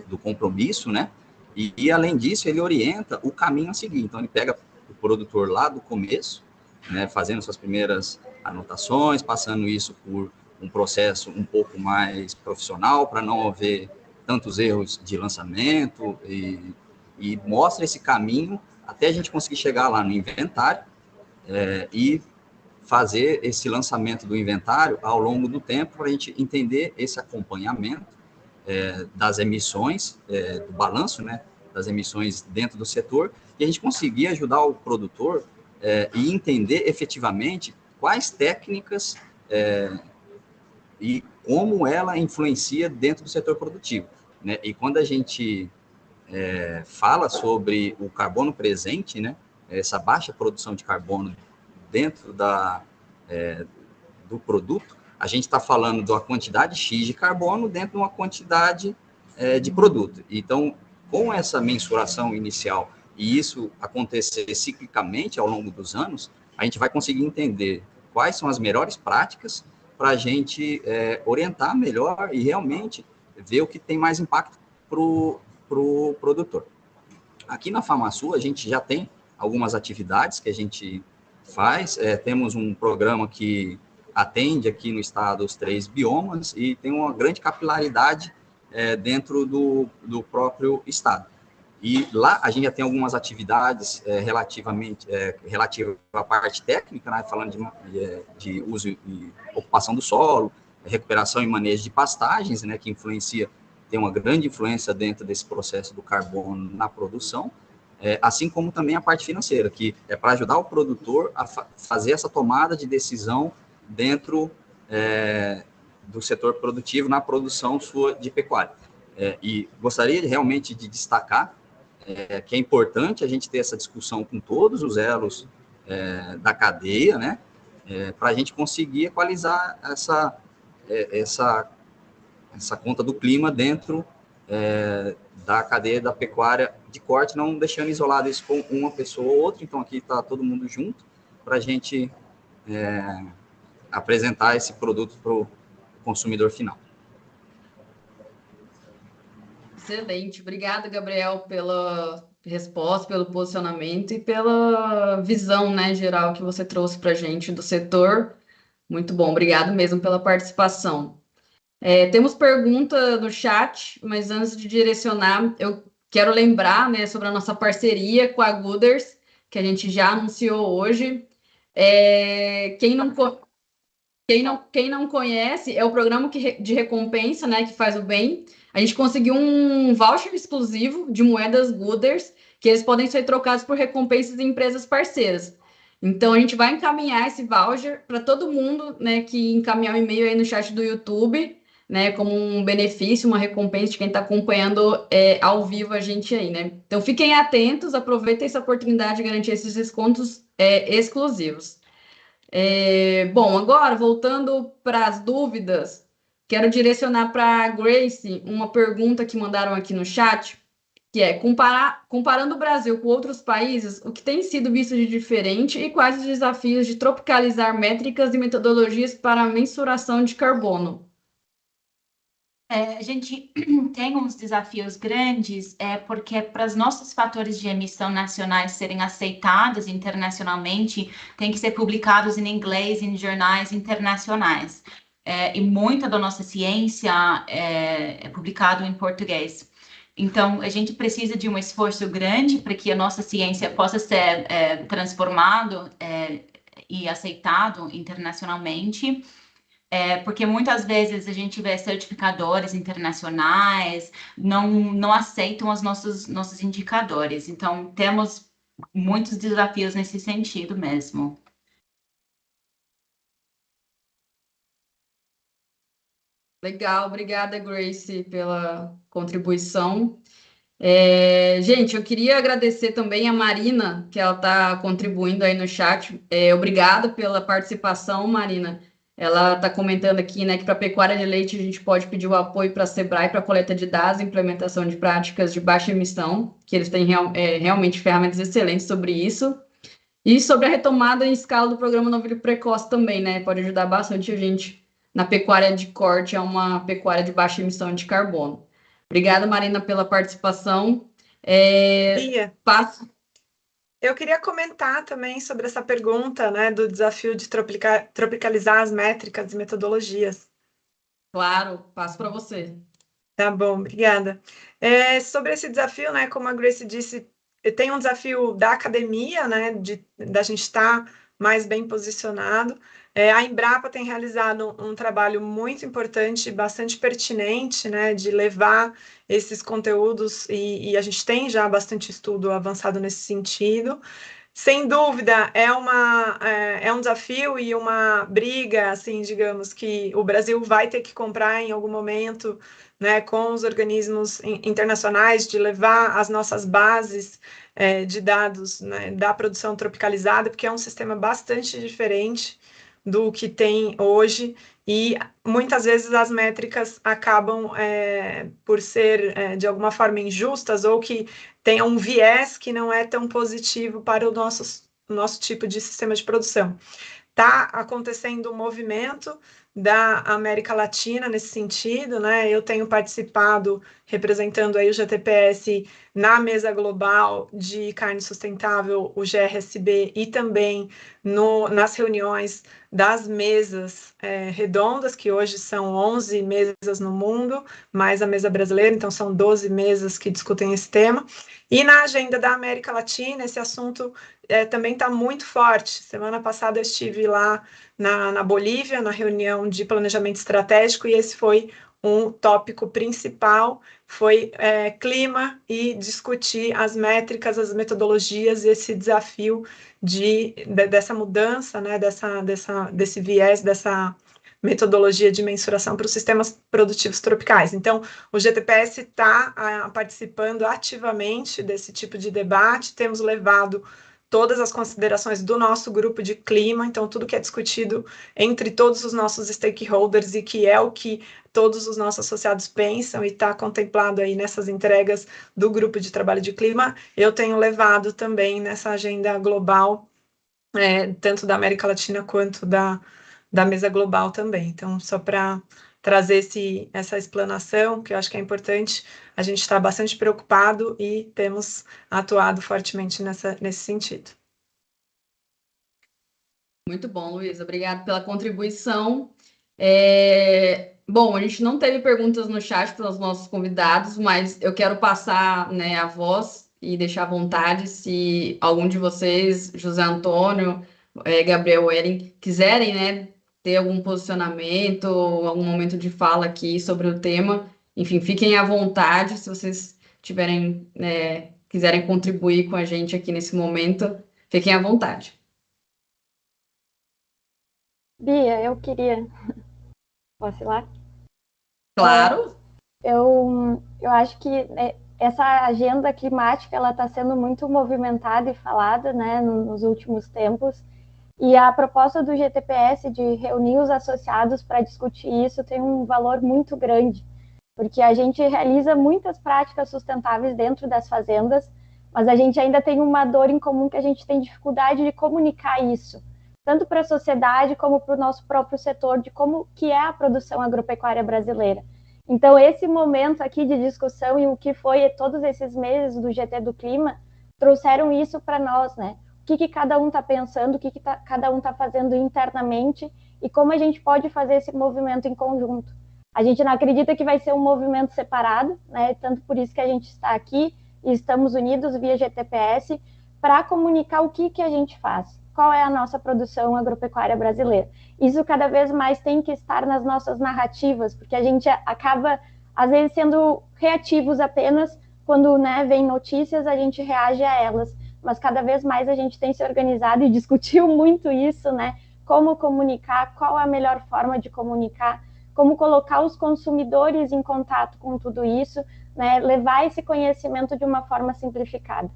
do compromisso, né? E, além disso, ele orienta o caminho a seguir. Então, ele pega o produtor lá do começo, né, fazendo suas primeiras anotações, passando isso por um processo um pouco mais profissional, para não haver tantos erros de lançamento, e mostra esse caminho até a gente conseguir chegar lá no inventário e fazer esse lançamento do inventário ao longo do tempo, para a gente entender esse acompanhamento das emissões, do balanço, né, das emissões dentro do setor, e a gente conseguir ajudar o produtor e entender efetivamente quais técnicas e como ela influencia dentro do setor produtivo, né? E quando a gente fala sobre o carbono presente, né, essa baixa produção de carbono dentro do produto, a gente está falando da quantidade X de carbono dentro de uma quantidade de produto. Então, com essa mensuração inicial e isso acontecer ciclicamente ao longo dos anos, a gente vai conseguir entender quais são as melhores práticas para a gente orientar melhor e realmente ver o que tem mais impacto para o produtor. Aqui na FamaSul, a gente já tem algumas atividades que a gente faz, temos um programa que atende aqui no estado os 3 biomas e tem uma grande capilaridade dentro do próprio estado. E lá a gente já tem algumas atividades relativas à parte técnica, né, falando de uso e ocupação do solo, recuperação e manejo de pastagens, né, que influencia tem uma grande influência dentro desse processo do carbono na produção, assim como também a parte financeira, que é para ajudar o produtor a fazer essa tomada de decisão dentro do setor produtivo, na produção sua de pecuária. E gostaria realmente de destacar que é importante a gente ter essa discussão com todos os elos da cadeia, né, para a gente conseguir equalizar essa conta do clima dentro da cadeia da pecuária de corte, não deixando isolado isso com uma pessoa ou outra. Então, aqui está todo mundo junto para a gente apresentar esse produto para o consumidor final. Excelente. Obrigada, Gabriel, pela resposta, pelo posicionamento e pela visão, né, geral que você trouxe para a gente do setor. Muito bom. Obrigado mesmo pela participação. Temos pergunta no chat, mas antes de direcionar, eu quero lembrar, né, sobre a nossa parceria com a Gooders, que a gente já anunciou hoje. Quem não conhece, é o programa de recompensa, né, que faz o bem. A gente conseguiu um voucher exclusivo de moedas Gooders, que eles podem ser trocados por recompensas em empresas parceiras. Então, a gente vai encaminhar esse voucher para todo mundo, né, que encaminhar um e-mail aí no chat do YouTube, né, como um benefício, uma recompensa de quem está acompanhando ao vivo a gente aí, né? Então, fiquem atentos, aproveitem essa oportunidade de garantir esses descontos exclusivos. Bom, agora, voltando para as dúvidas, quero direcionar para a Grace uma pergunta que mandaram aqui no chat, que é, comparando o Brasil com outros países, o que tem sido visto de diferente e quais os desafios de tropicalizar métricas e metodologias para a mensuração de carbono? A gente tem uns desafios grandes, porque para os nossos fatores de emissão nacionais serem aceitados internacionalmente, tem que ser publicados em inglês em jornais internacionais. E muita da nossa ciência é publicado em português. Então, a gente precisa de um esforço grande para que a nossa ciência possa ser transformado e aceitado internacionalmente. Porque muitas vezes a gente vê certificadores internacionais, não aceitam os nossos indicadores. Então, temos muitos desafios nesse sentido mesmo. Legal, obrigada, Grace, pela contribuição. Gente, eu queria agradecer também a Marina, que ela está contribuindo aí no chat. Obrigada pela participação, Marina. Ela está comentando aqui, né, que para a pecuária de leite a gente pode pedir o apoio para a SEBRAE para coleta de dados e implementação de práticas de baixa emissão, que eles têm realmente ferramentas excelentes sobre isso. E sobre a retomada em escala do programa Novilho Precoce também, né? Pode ajudar bastante a gente na pecuária de corte, é uma pecuária de baixa emissão de carbono. Obrigada, Marina, pela participação. Eu queria comentar também sobre essa pergunta, né, do desafio de tropicalizar as métricas e metodologias. Claro, passo para você. Tá bom, obrigada. Sobre esse desafio, né, como a Grace disse, tem um desafio da academia, né, da gente estar mais bem posicionado. A Embrapa tem realizado um trabalho muito importante, bastante pertinente, né, de levar esses conteúdos, e a gente tem já bastante estudo avançado nesse sentido. Sem dúvida, é um desafio e uma briga, assim, digamos, que o Brasil vai ter que comprar em algum momento, né, com os organismos internacionais, de levar as nossas bases de dados, né, da produção tropicalizada, porque é um sistema bastante diferente do que tem hoje, e muitas vezes as métricas acabam por ser, de alguma forma, injustas, ou que tenham um viés que não é tão positivo para o nosso tipo de sistema de produção. Está acontecendo um movimento da América Latina nesse sentido, né? Eu tenho participado, representando aí o GTPS na mesa global de carne sustentável, o GRSB, e também nas reuniões das mesas redondas, que hoje são 11 mesas no mundo, mais a mesa brasileira, então são 12 mesas que discutem esse tema. E na agenda da América Latina, esse assunto também está muito forte. Semana passada eu estive lá na Bolívia, na reunião de planejamento estratégico, e esse foi um tópico principal foi clima e discutir as métricas, as metodologias, esse desafio dessa mudança, né, desse viés, dessa metodologia de mensuração para os sistemas produtivos tropicais. Então, o GTPS está participando ativamente desse tipo de debate, temos levado todas as considerações do nosso grupo de clima, então tudo que é discutido entre todos os nossos stakeholders e que é o que todos os nossos associados pensam e está contemplado aí nessas entregas do grupo de trabalho de clima, eu tenho levado também nessa agenda global, tanto da América Latina quanto da mesa global também. Então, só para trazer essa explanação, que eu acho que é importante, a gente está bastante preocupado e temos atuado fortemente nesse sentido. Muito bom, Luísa. Obrigada pela contribuição. Bom, a gente não teve perguntas no chat para os nossos convidados, mas eu quero passar, né, a voz e deixar à vontade se algum de vocês, José Antônio, Gabriel Eren, quiserem, né, ter algum posicionamento, algum momento de fala aqui sobre o tema. Enfim, fiquem à vontade se vocês tiverem, quiserem contribuir com a gente aqui nesse momento, fiquem à vontade. Bia, eu queria... Posso ir lá? Claro. Eu acho que essa agenda climática ela está sendo muito movimentada e falada, né, nos últimos tempos. E a proposta do GTPS de reunir os associados para discutir isso tem um valor muito grande, porque a gente realiza muitas práticas sustentáveis dentro das fazendas, mas a gente ainda tem uma dor em comum que a gente tem dificuldade de comunicar isso, tanto para a sociedade como para o nosso próprio setor, de como que é a produção agropecuária brasileira. Então, esse momento aqui de discussão e o que foi todos esses meses do GT do Clima trouxeram isso para nós, né? O que cada um está pensando, o que cada um está fazendo internamente e como a gente pode fazer esse movimento em conjunto. A gente não acredita que vai ser um movimento separado, né? Tanto por isso que a gente está aqui e estamos unidos via GTPS para comunicar o que a gente faz, qual é a nossa produção agropecuária brasileira. Isso cada vez mais tem que estar nas nossas narrativas, porque a gente acaba, às vezes, sendo reativos apenas quando, né, vem notícias, a gente reage a elas. Mas cada vez mais a gente tem se organizado e discutiu muito isso, né? Como comunicar, qual a melhor forma de comunicar, como colocar os consumidores em contato com tudo isso, né? Levar esse conhecimento de uma forma simplificada.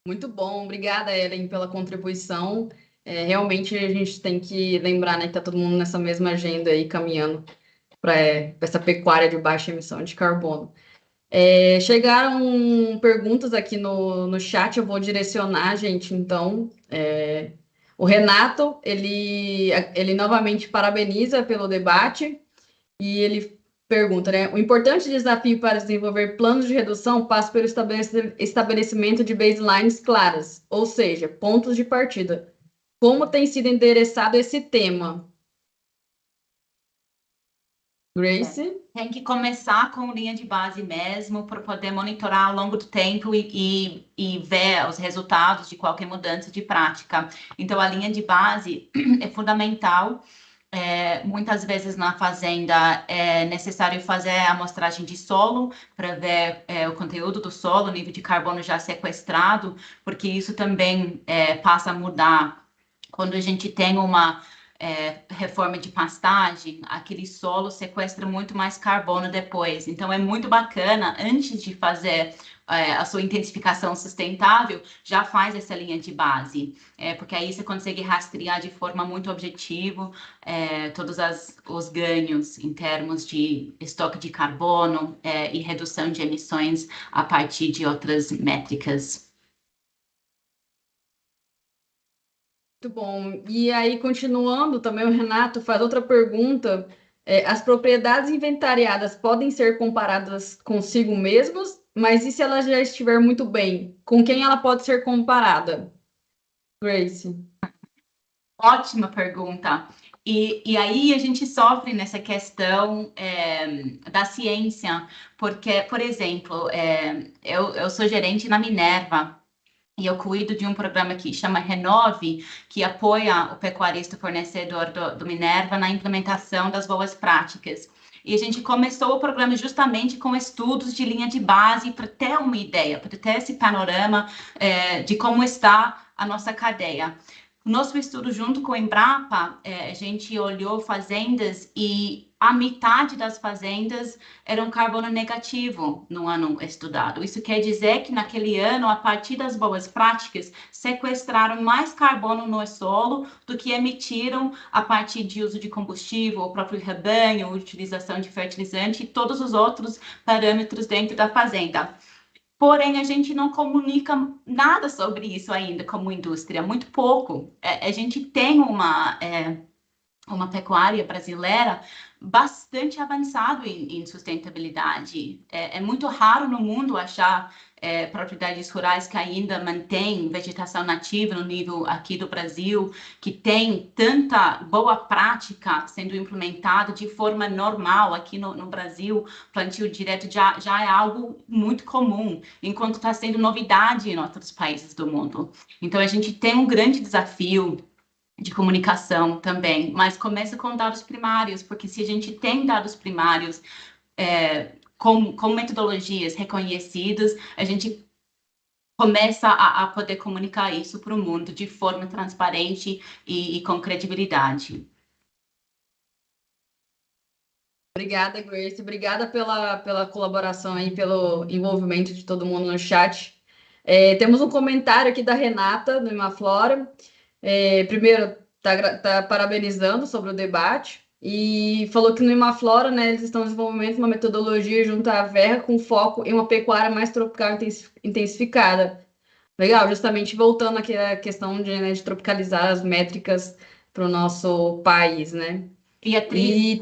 Muito bom, obrigada, Ellen, pela contribuição. Realmente a gente tem que lembrar, né, que está todo mundo nessa mesma agenda aí, caminhando para essa pecuária de baixa emissão de carbono. Chegaram perguntas aqui no chat, eu vou direcionar, gente, então. O Renato, ele novamente parabeniza pelo debate e ele pergunta, né? O importante desafio para desenvolver planos de redução passa pelo estabelecimento de baselines claras, ou seja, pontos de partida. Como tem sido endereçado esse tema? Grace? Tem que começar com linha de base mesmo, para poder monitorar ao longo do tempo e ver os resultados de qualquer mudança de prática. Então, a linha de base é fundamental. Muitas vezes na fazenda é necessário fazer a amostragem de solo para ver o conteúdo do solo, o nível de carbono já sequestrado, porque isso também passa a mudar quando a gente tem uma reforma de pastagem. Aquele solo sequestra muito mais carbono depois. Então, é muito bacana, antes de fazer a sua intensificação sustentável, já faz essa linha de base, porque aí você consegue rastrear de forma muito objetiva todos os ganhos em termos de estoque de carbono e redução de emissões a partir de outras métricas. Muito bom. E aí, continuando, também o Renato faz outra pergunta. As propriedades inventariadas podem ser comparadas consigo mesmas, mas e se ela já estiver muito bem? Com quem ela pode ser comparada? Grace. Ótima pergunta. E aí a gente sofre nessa questão da ciência, porque, por exemplo, eu sou gerente na Minerva, e eu cuido de um programa que chama Renove, que apoia o pecuarista fornecedor do Minerva na implementação das boas práticas. E a gente começou o programa justamente com estudos de linha de base para ter uma ideia, para ter esse panorama de como está a nossa cadeia. No nosso estudo junto com a Embrapa, a gente olhou fazendas e a metade das fazendas eram carbono negativo no ano estudado. Isso quer dizer que naquele ano, a partir das boas práticas, sequestraram mais carbono no solo do que emitiram a partir de uso de combustível, o próprio rebanho, utilização de fertilizante e todos os outros parâmetros dentro da fazenda. Porém, a gente não comunica nada sobre isso ainda como indústria, muito pouco. A gente tem uma pecuária brasileira bastante avançado em sustentabilidade. É muito raro no mundo achar propriedades rurais que ainda mantêm vegetação nativa no nível aqui do Brasil, que tem tanta boa prática sendo implementada de forma normal aqui no Brasil. Plantio direto já é algo muito comum, enquanto está sendo novidade em outros países do mundo. Então, a gente tem um grande desafio de comunicação também, mas começa com dados primários, porque se a gente tem dados primários com metodologias reconhecidas, a gente começa a poder comunicar isso para o mundo de forma transparente e com credibilidade. Obrigada, Grace. Obrigada pela colaboração e pelo envolvimento de todo mundo no chat. Temos um comentário aqui da Renata, do Imaflora. Primeiro, tá parabenizando sobre o debate e falou que no Imaflora, né, eles estão desenvolvendo uma metodologia junto à Verra com foco em uma pecuária mais tropical intensificada. Legal, justamente voltando aqui à questão de tropicalizar as métricas para o nosso país, né? Beatriz,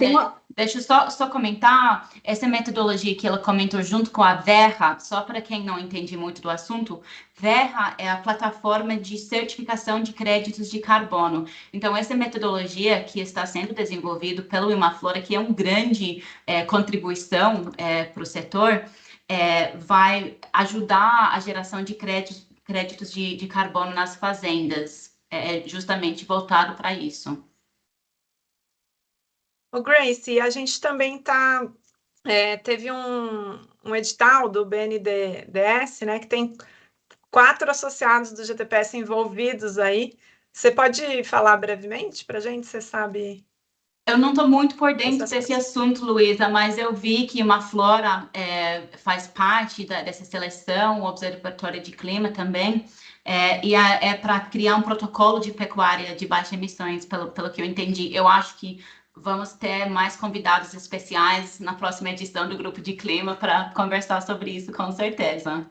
deixa eu só comentar essa metodologia que ela comentou junto com a Verra, só para quem não entende muito do assunto. Verra é a plataforma de certificação de créditos de carbono. Então, essa metodologia que está sendo desenvolvida pelo Imaflora, que é uma grande contribuição para o setor, vai ajudar a geração de créditos de carbono nas fazendas, justamente voltado para isso. O Grace, a gente também teve um edital do BNDES, né, que tem 4 associados do GTPS envolvidos aí. Você pode falar brevemente para a gente? Você sabe? Eu não estou muito por dentro desse assunto, Luísa, mas eu vi que Imaflora faz parte dessa seleção, o Observatório de Clima também, e é para criar um protocolo de pecuária de baixas emissões, pelo que eu entendi. Eu acho que vamos ter mais convidados especiais na próxima edição do Grupo de Clima para conversar sobre isso, com certeza.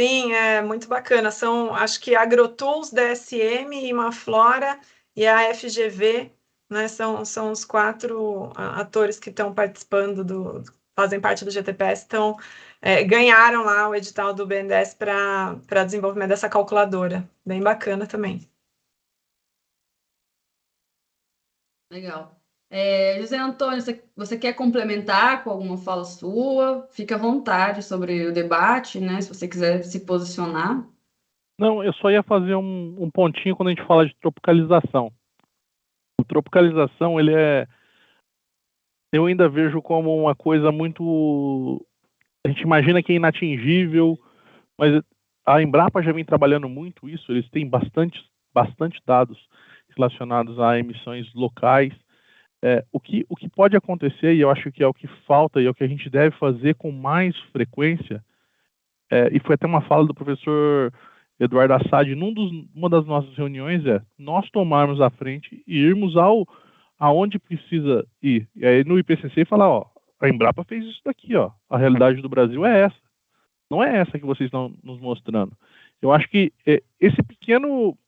Sim, é muito bacana. Acho que AgroTools, DSM, Imaflora e a FGV, né, são os 4 atores que estão participando, fazem parte do GTPS, ganharam lá o edital do BNDES para desenvolvimento dessa calculadora. Bem bacana também. Legal. José Antônio, você quer complementar com alguma fala sua? Fique à vontade sobre o debate, né? Se você quiser se posicionar. Não, eu só ia fazer um pontinho quando a gente fala de tropicalização. A tropicalização, eu ainda vejo como uma coisa muito... A gente imagina que é inatingível, mas a Embrapa já vem trabalhando muito isso, eles têm bastante dados relacionados a emissões locais. O que pode acontecer, e eu acho que é o que falta e é o que a gente deve fazer com mais frequência, e foi até uma fala do professor Eduardo Assad, numa das nossas reuniões, nós tomarmos a frente e irmos aonde precisa ir. E aí no IPCC falar, a Embrapa fez isso daqui, a realidade do Brasil é essa. Não é essa que vocês estão nos mostrando. Eu acho que esse pequeno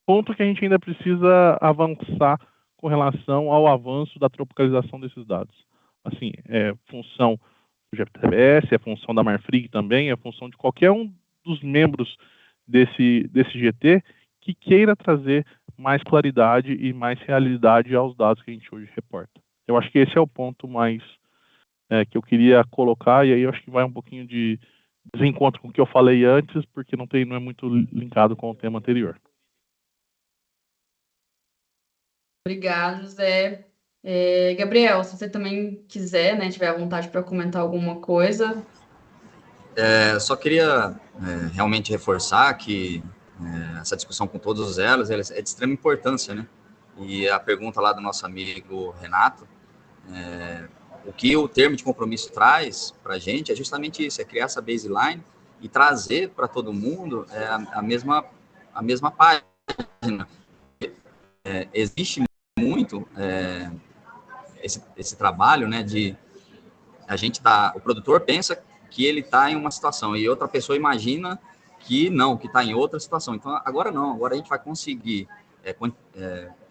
ponto que a gente ainda precisa avançar com relação ao avanço da tropicalização desses dados. Assim, função do GTPS, é função da Marfrig também, é função de qualquer um dos membros desse GT que queira trazer mais claridade e mais realidade aos dados que a gente hoje reporta. Eu acho que esse é o ponto mais que eu queria colocar, e aí eu acho que vai um pouquinho de desencontro com o que eu falei antes, porque não é muito linkado com o tema anterior. Obrigado, José. Gabriel, se você também quiser, né, tiver à vontade para comentar alguma coisa. Só queria realmente reforçar que essa discussão com todos os elos é de extrema importância, né? E a pergunta lá do nosso amigo Renato, o que o termo de compromisso traz para a gente é justamente isso, é criar essa baseline e trazer para todo mundo a mesma página. Existe muito esse trabalho, né, de a gente o produtor pensa que ele está em uma situação e outra pessoa imagina que não, que está em outra situação. Então, agora a gente vai conseguir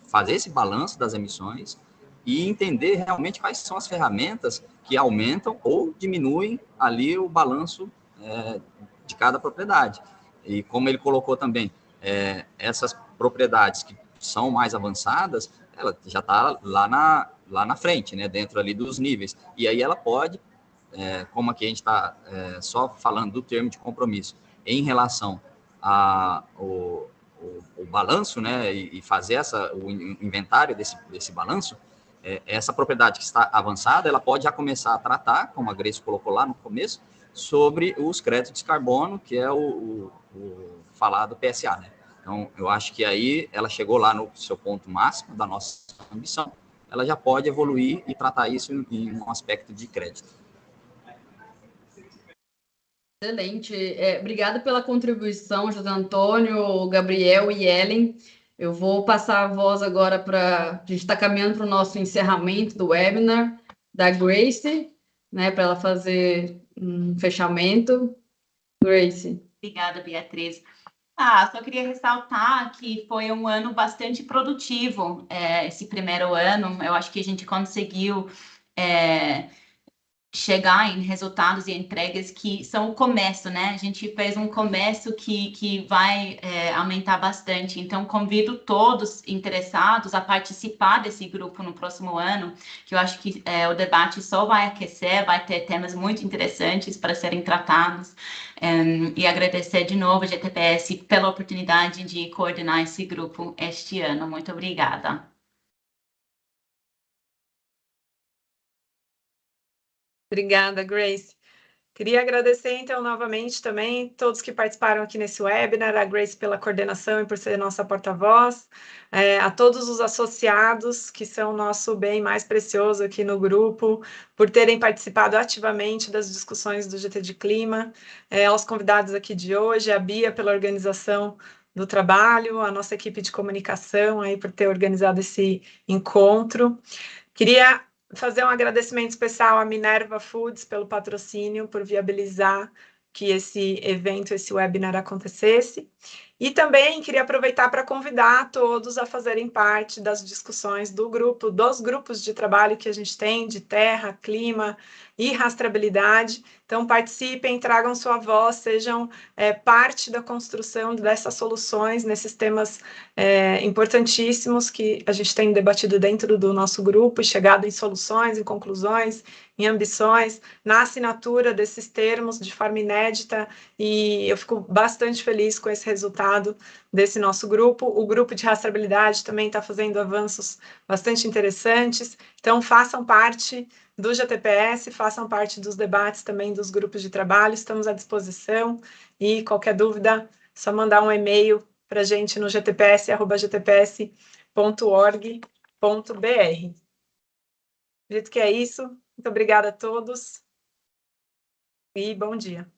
fazer esse balanço das emissões e entender realmente quais são as ferramentas que aumentam ou diminuem ali o balanço de cada propriedade. E como ele colocou também, essas propriedades que são mais avançadas, ela já está lá na frente, né, dentro ali dos níveis. E aí ela pode, como aqui a gente está só falando do termo de compromisso, em relação ao balanço, né, e fazer o inventário desse balanço, essa propriedade que está avançada, ela pode já começar a tratar, como a Grace colocou lá no começo, sobre os créditos de carbono, que é o falado PSA, né? Então, eu acho que aí ela chegou lá no seu ponto máximo da nossa ambição, ela já pode evoluir e tratar isso em um aspecto de crédito. Excelente. Obrigada pela contribuição, José Antônio, Gabriel e Ellen. Eu vou passar a voz agora a gente está caminhando para o nosso encerramento do webinar da Grace, né, para ela fazer um fechamento. Grace. Obrigada, Beatriz. Só queria ressaltar que foi um ano bastante produtivo, esse primeiro ano. Eu acho que a gente conseguiu chegar em resultados e entregas que são o começo, né? A gente fez um começo que vai aumentar bastante. Então, convido todos interessados a participar desse grupo no próximo ano, que eu acho que o debate só vai aquecer, vai ter temas muito interessantes para serem tratados. E agradecer de novo a GTPS pela oportunidade de coordenar esse grupo este ano. Muito obrigada. Obrigada, Grace. Queria agradecer, então, novamente também todos que participaram aqui nesse webinar, a Grace pela coordenação e por ser nossa porta-voz, a todos os associados, que são o nosso bem mais precioso aqui no grupo, por terem participado ativamente das discussões do GT de Clima, aos convidados aqui de hoje, a Bia pela organização do trabalho, a nossa equipe de comunicação aí por ter organizado esse encontro. Queria fazer um agradecimento especial à Minerva Foods pelo patrocínio, por viabilizar que esse evento, esse webinar acontecesse. E também queria aproveitar para convidar todos a fazerem parte das discussões dos grupos de trabalho que a gente tem, de terra, clima e rastreabilidade. Então, participem, tragam sua voz, sejam parte da construção dessas soluções, nesses temas importantíssimos que a gente tem debatido dentro do nosso grupo e chegado em soluções, em conclusões, em ambições, na assinatura desses termos de forma inédita, e eu fico bastante feliz com esse resultado desse nosso grupo. O grupo de rastreabilidade também está fazendo avanços bastante interessantes, então façam parte do GTPS, façam parte dos debates também dos grupos de trabalho, estamos à disposição, e qualquer dúvida, só mandar um e-mail para a gente no gtps@gtps.org.br. Acredito que é isso. Muito obrigada a todos e bom dia.